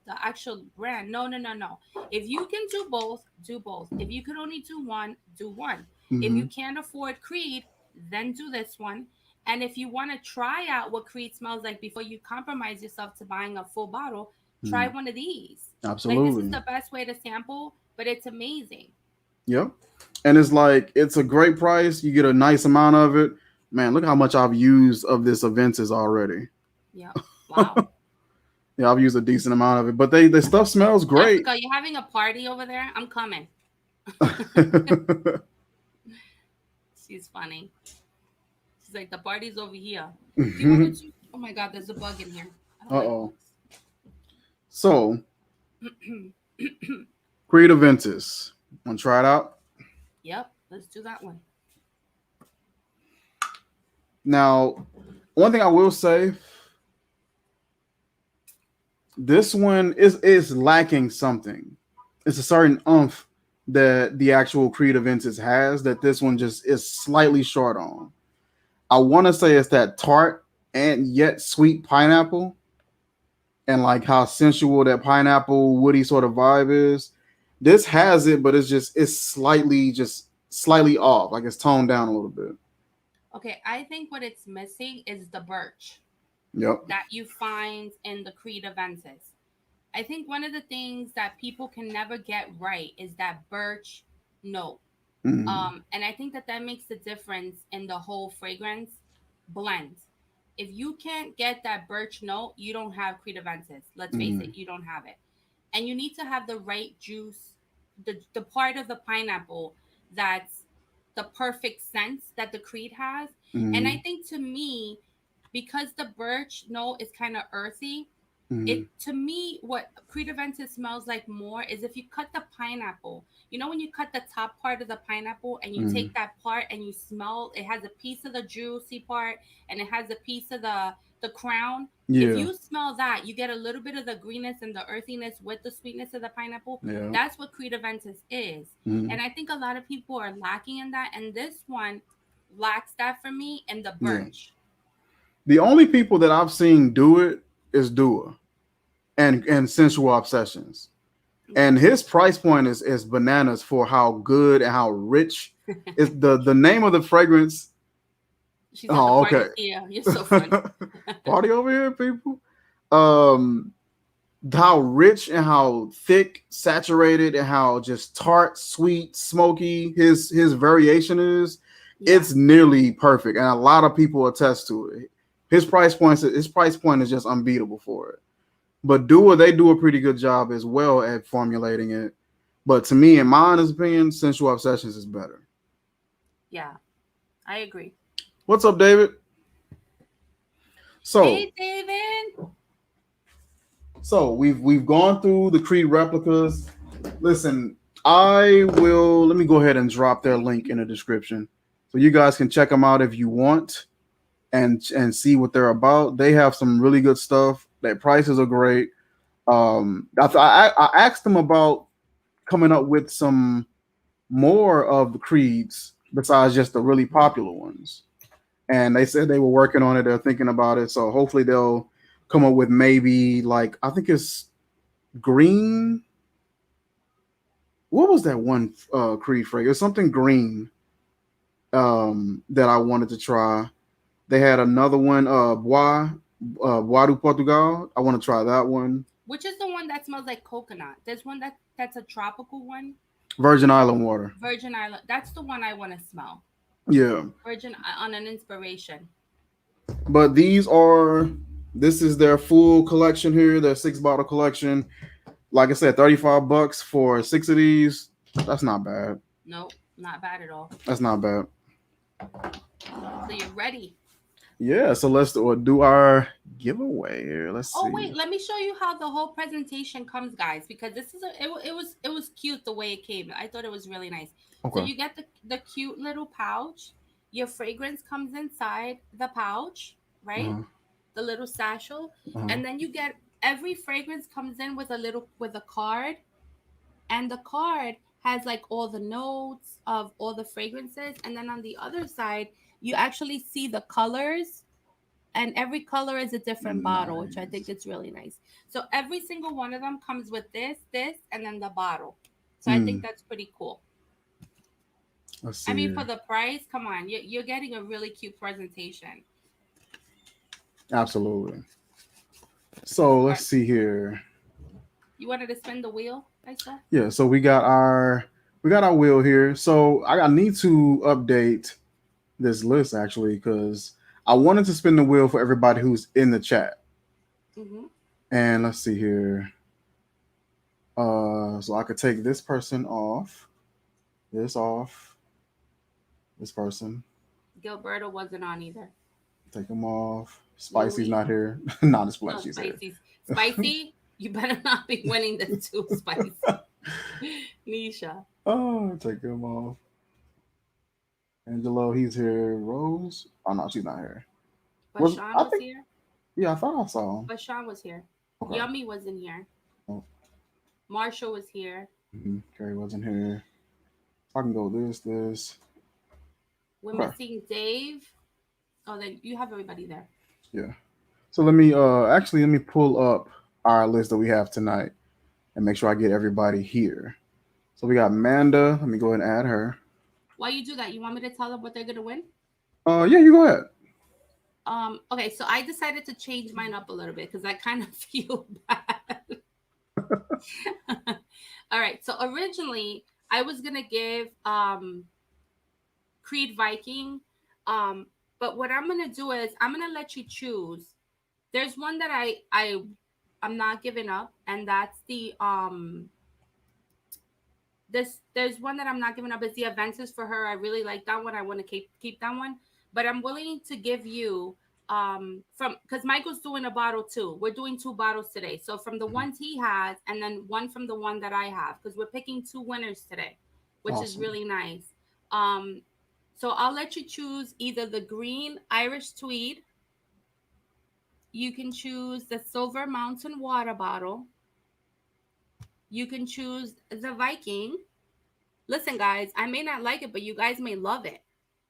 actual brand. No, no, no, no. If you can do both, do both. If you could only do one, do one. If Hmm. you can't afford Creed, then do this one. And if you want to try out what Creed smells like before you compromise yourself to buying a full bottle, try Hmm. one of these. Like, this is Absolutely. the best way to sample, but it's amazing. Yep. And it's like it's a great price. You get a nice amount of it. Man, look how much I've used of this Aventus already. Yep. Wow. Yeah, I've used a decent amount of it. But the stuff smells great. Jessica, you having a party over there? I'm coming. She's funny. She's like, the party's over here. Do you want me to? Oh my God, there's a bug in here. I don't like Uh-oh. bugs. So, Creed Aventus. Want to try it out? Yep, let's do that one. Now, one thing I will say, this one is lacking something. It's a certain umph that the actual Creed Aventus has that this one just is slightly short on. I want to say it's that tart and yet sweet pineapple, and like how sensual that pineapple woody sort of vibe is. This has it, but it's slightly off, like it's toned down a little bit. Okay, I think what it's missing is the birch Yep. that you find in the Creed Aventus. I think one of the things that people can never get right is that birch note. Mm-hmm. And I think that that makes the difference in the whole fragrance blend. If you can't get that birch note, you don't have Creed Aventus. Let's face Mm-hmm. it, you don't have it. And you need to have the right juice, the part of the pineapple that's the perfect sense that the Creed has. And I Mm-hmm. think to me, because the birch note is kind of earthy, Mm-hmm. it to me what Creed Aventus smells like more is if you cut the pineapple. You know when you cut the top part of the pineapple and you Mm-hmm. take that part and you smell, it has a piece of the juicy part and it has a piece of the crown. If Yeah. you smell that, you get a little bit of the greenness and the earthiness with the sweetness of the pineapple. Yeah. That's what Creed Aventus is. Mm-hmm. And I think a lot of people are lacking in that, and this one lacks that for me in the Yeah. birch. The only people that I've seen do it is Dua and Sensual Obsessions. And Yeah. his price point is bananas for how good and how rich is the name of the fragrance. She said the Oh, okay. party's here. You're so funny. Party over here, people. Um, how rich and how thick, saturated, and how just tart, sweet, smoky his variation is. Yeah. It's nearly perfect, and a lot of people attest to it. His price point is just unbeatable for it. But they do a pretty good job as well at formulating it. But to me, in my honest opinion, Sensual Obsessions is better. Yeah. I agree. What's up, David? So Hey, David. so we've gone through the Creed replicas. Listen, I will let me go ahead and drop their link in the description. So you guys can check them out if you want and see what they're about. They have some really good stuff. Their prices are great. I asked them about coming up with some more of the creeds besides just the really popular ones. And they said they were working on it. They're thinking about it. So hopefully they'll come up with maybe like I think it's green. What was that one Creed fragrance? Something green that I wanted to try. They had another one, Bois du Portugal. I want to try that one. Which is the one that smells like coconut? There's one that's a tropical one. Virgin Island water. Virgin Island. That's the one I want to smell. Yeah. Virgin on an inspiration. But this is their full collection here, their 6 bottle collection. Like I said, $35 for 6 of these. That's not bad. Nope, not bad at all. That's not bad. So you're ready. Yeah, so let's do our giveaway here. Let's Oh wait, see. let me show you how the whole presentation comes, guys, because this is it was cute the way it came. I thought it was really nice. So Okay. you get the cute little pouch. Your fragrance comes inside the pouch, right? Uh-huh. The little satchel, Uh-huh. and then you get every fragrance comes in with a card, and the card has like all the notes of all the fragrances, and then on the other side you actually see the colors, and every color is a different bottle, which I think Nice. is really nice. So every single one of them comes with this, and then the bottle. So I think Mm, that's pretty cool. let's I see mean, for here. the price, come on, you're getting a really cute presentation. Absolutely. So All let's right, see here. you wanted to spin the wheel, I saw. Yeah, so we got our wheel here. So I need to update this list actually because I wanted to spin the wheel for everybody who's in the chat. Mm-hmm. And let's see here. So I could take this person off, this off, this person, Gilberto wasn't on either. take them off. Spicy's Louis, not here. Not this no, she's here. spicy. You better not be winning this too, spicy. Nisha, Oh, take him off. Angelo, he's here. Rose, oh no, she's not here. Was Bashan I was think? here. Yeah, I thought I saw him. Bashan was here. Okay. Yummy wasn't here. Oh, Marshall was here. Carrie wasn't here. I can go this. We're Okay. missing Dave. Oh, then you have everybody there. Yeah. So let me pull up our list that we have tonight and make sure I get everybody here. So we got Amanda. Let me go ahead and add her. Why you do that? You want me to tell them what they're gonna win? Yeah, you go ahead. Okay, so I decided to change mine up a little bit because I kind of feel bad. All right, so originally I was gonna give Creed Viking, um, but what I'm gonna do is I'm gonna let you choose. There's one that I'm not giving up, and that's the there's one that I'm not giving up. It's the Aventus for her. I really like that one. I want to keep that one, but I'm willing to give you from because Michael's doing a bottle too. We're doing two bottles today. So from the Mhm. ones he has, and then one from the one that I have, because we're picking two winners today, which is Awesome. really nice. Um, so I'll let you choose either the green Irish Tweed. You can choose the Silver Mountain water bottle. You can choose the Viking. Listen, guys, I may not like it, but you guys may love it.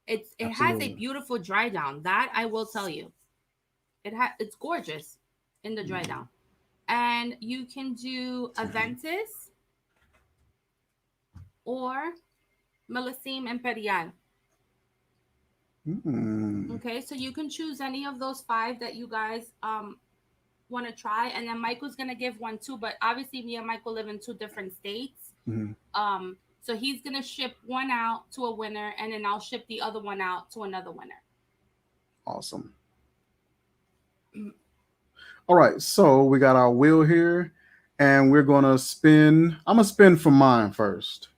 It has a Absolutely. beautiful dry down. That I will tell you. It's gorgeous in the dry Mhm. down. And you can do Aventus or Melisime Imperial. Mm. Okay, so you can choose any of those five that you guys want to try, and then Michael's gonna give one too. But obviously, me and Michael live in two different states. Mhm. So he's gonna ship one out to a winner, and then I'll ship the other one out to another winner. Awesome. All right, so we got our wheel here, and we're gonna spin. I'm gonna spin for mine first.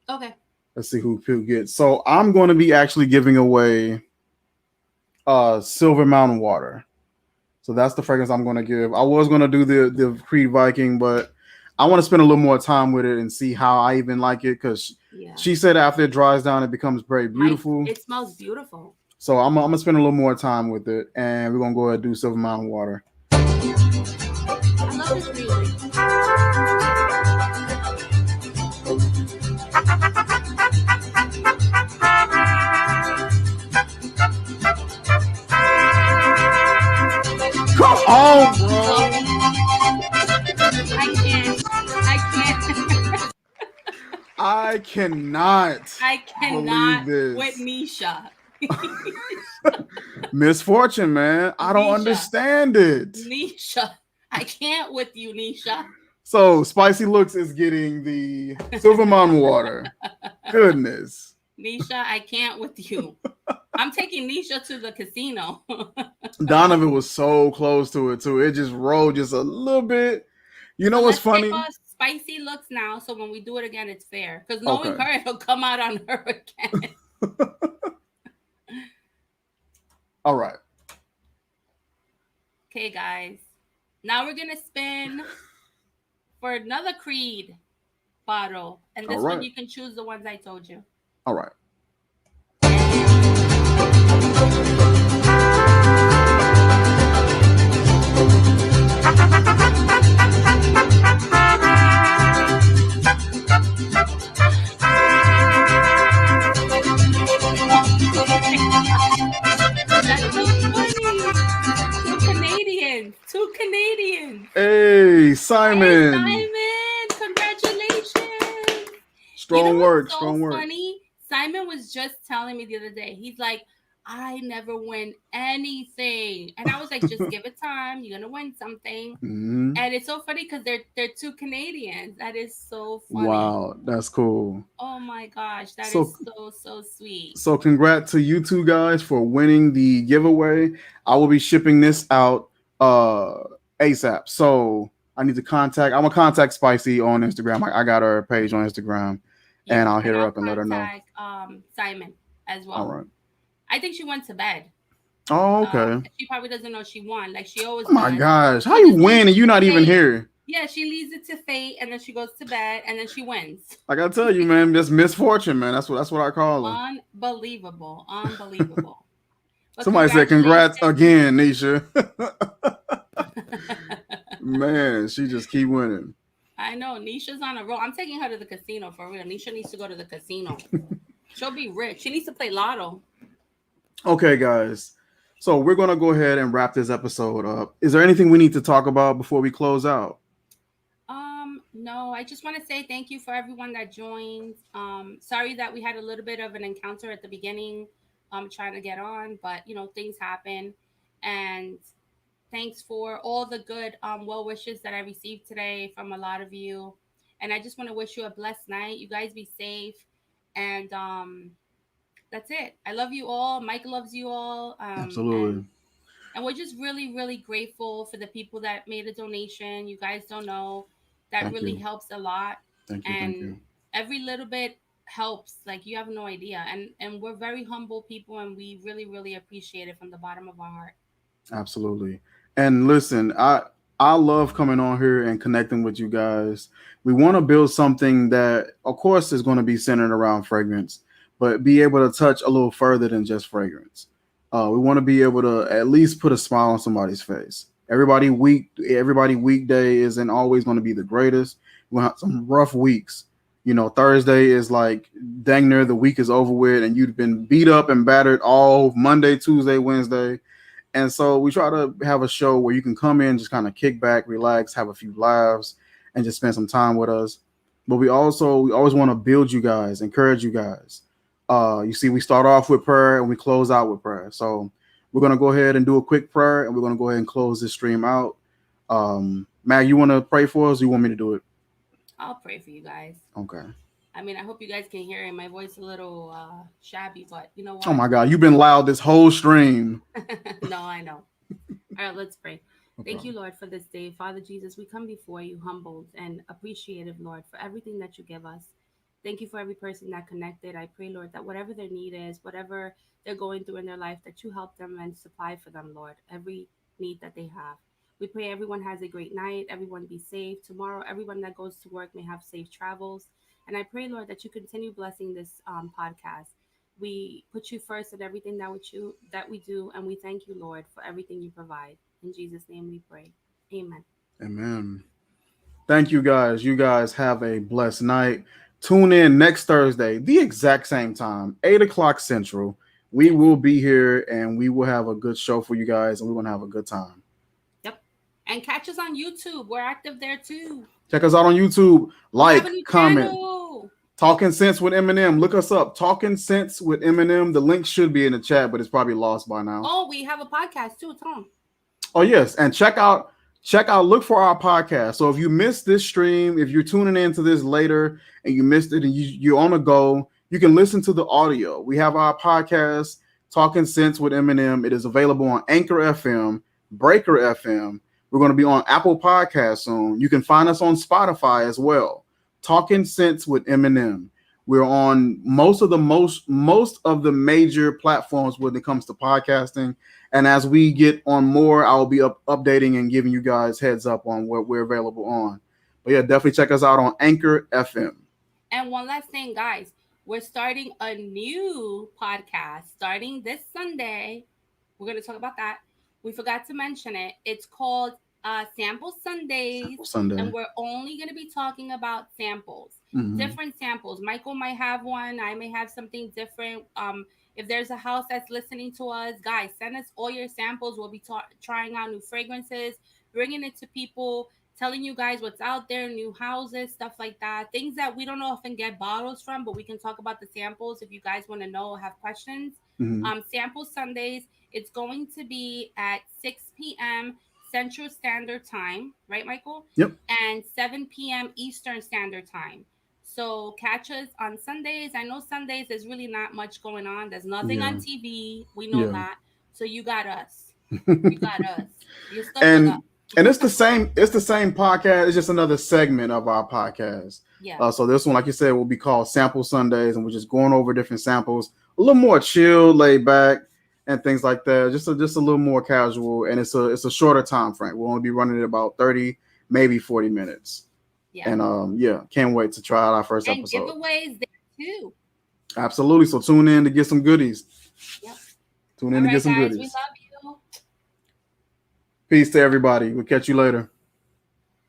Okay. Let's see who gets. So I'm going to be actually giving away Silver Mountain Water. So that's the fragrance I'm going to give. I was going to do the Creed Viking, but I want to spend a little more time with it and see how I even like it because Yeah. she said after it dries down, it becomes very My beautiful. it smells beautiful. So I'm gonna spend a little more time with it, and we're gonna go ahead and do Silver Mountain Water. I love this music. Come on, Oh, bro! I can't. I can't. I cannot I believe cannot with this. Nisha. Misfortune, man. I don't Nisha. understand it. Nisha. I can't with you, Nisha. So Spicy Looks is getting the Silver Mountain Water. Goodness. Nisha, I can't with you. I'm taking Nisha to the casino. Donovan was so close to it too. It just rolled just a little bit. You know So what's let's take funny? our spicy looks now. So when we do it again, it's fair. Because knowing Okay. her, it'll come out on her again. All right. Okay, guys. Now we're gonna spin for another Creed bottle, and All this one right. you can choose the ones I told you. All right. And that's so funny. Two Canadians. Two Canadians. Hey, Hey, Simon. Simon. Congratulations. You know Strong what's work. so Strong work. funny? Simon was just telling me the other day. He's like, I never win anything. And I was like, just give it time. You're gonna win something. Hmm. And it's so funny because they're two Canadians. That is so funny. Wow, that's cool. Oh my gosh, that is So so sweet. So congrats to you two guys for winning the giveaway. I will be shipping this out uh ASAP. So I need to contact I'm gonna contact Spicy on Instagram. I got her page on Instagram Yeah, and I'll hit and her I'll up and let her know. contact Simon as All well. right. I think she went to bed. Oh, okay. She probably doesn't know she won. Like she always Oh my does. gosh. How She you just leaves win and it you to not even fate. here? Yeah, she leaves it to fate, and then she goes to bed, and then she wins. Like I tell you, man, just misfortune, man. That's what I call her. Unbelievable, unbelievable. But Somebody said congratulations. congrats again, Nisha. Man, she just keep winning. I know Nisha's on a roll. I'm taking her to the casino for real. Nisha needs to go to the casino. She'll be rich. She needs to play lotto. Okay, guys. So we're gonna go ahead and wrap this episode up. Is there anything we need to talk about before we close out? No, I just want to say thank you for everyone that joined. Sorry that we had a little bit of an encounter at the beginning, trying to get on, but things happen. And thanks for all the good well wishes that I received today from a lot of you. And I just want to wish you a blessed night. You guys be safe. And that's it. I love you all. Mike loves you all. Absolutely. And we're just really, really grateful for the people that made a donation. You guys don't know. That Thank really you. helps a lot. Thank you. Thank And you. every little bit helps. Like you have no idea. And we're very humble people and we really, really appreciate it from the bottom of our heart. Absolutely. And listen, I love coming on here and connecting with you guys. We want to build something that, of course, is going to be centered around fragrance, but be able to touch a little further than just fragrance. We want to be able to at least put a smile on somebody's face. Everybody weekday isn't always going to be the greatest. We'll have some rough weeks. Thursday is like dang near the week is over with, and you've been beat up and battered all Monday, Tuesday, Wednesday, and so we try to have a show where you can come in, just kind of kick back, relax, have a few laughs, and just spend some time with us. But we always want to build you guys, encourage you guys. You see, we start off with prayer and we close out with prayer. So we're gonna go ahead and do a quick prayer, and we're gonna go ahead and close this stream out. Mag, you want to pray for us? Or you want me to do it? I'll pray for you guys. Okay. I mean, I hope you guys can hear it. My voice a little shabby, but you know Oh what? my God, you've been loud this whole stream. No, I know. All right, let's pray. No Thank you, problem. Lord, for this day. Father Jesus, we come before you humbled and appreciative, Lord, for everything that you give us. Thank you for every person that connected. I pray, Lord, that whatever their need is, whatever they're going through in their life, that you help them and supply for them, Lord, every need that they have. We pray everyone has a great night, everyone be safe. Tomorrow, everyone that goes to work may have safe travels. And I pray, Lord, that you continue blessing this podcast. We put you first in everything that we do, and we thank you, Lord, for everything you provide. In Jesus' name we pray. Amen. Amen. Thank you guys. You guys have a blessed night. Tune in next Thursday, the exact same time, 8 o'clock Central. We Yes. will be here and we will have a good show for you guys and we're going to have a good time. Yep. And catch us on YouTube. We're active there too. Check us out on YouTube. We have a Like, new comment. channel. Talking Sense with Eminem. Look us up. Talking Sense with Eminem. The link should be in the chat, but it's probably lost by now. Oh, we have a podcast too, Tom. Oh yes, and look for our podcast. So if you missed this stream, if you're tuning into this later and you missed it and you're on a go, you can listen to the audio. We have our podcast, Talking Sense with Eminem. It is available on Anchor FM, Breaker FM. We're going to be on Apple Podcasts soon. You can find us on Spotify as well. Talking Sense with Eminem. We're on most of the major platforms when it comes to podcasting, And as we get on more, I'll be updating and giving you guys heads up on what we're available on. But yeah, definitely check us out on Anchor FM. And one last thing, guys, we're starting a new podcast starting this Sunday. We're going to talk about that. We forgot to mention it. It's called Sample Sundays, Sample and Sunday. we're only going to be talking about samples, Mm-hmm. different samples. Michael might have one. I may have something different. If there's a house that's listening to us, guys, send us all your samples. We'll be trying out new fragrances, bringing it to people, telling you guys what's out there, new houses, stuff like that. Things that we don't often get bottles from, but we can talk about the samples if you guys want to know or have questions. Mm-hmm. Sample Sundays, it's going to be at 6 p.m. Central Standard Time, right, Michael? Yep. And 7 p.m. Eastern Standard Time. So catch us on Sundays. I know Sundays there's really not much going on. There's nothing on Yeah. TV. We know Yeah. that. So you got us. You got us. You're stuck with us. and and it's the same. It's the same podcast. It's just another segment of our podcast. Yeah. So this one, like you said, will be called Sample Sundays, and we're just going over different samples, a little more chill, laid back, and things like that. Just a little more casual, and it's a shorter time frame. We'll only be running it about 30, maybe 40 minutes. Yeah. And yeah, can't wait to try out our first And episode. giveaways there too. Absolutely. So tune in to get some goodies. Yep. Tune All in to get right, some guys. We goodies. love you. Peace to everybody. We'll catch you later.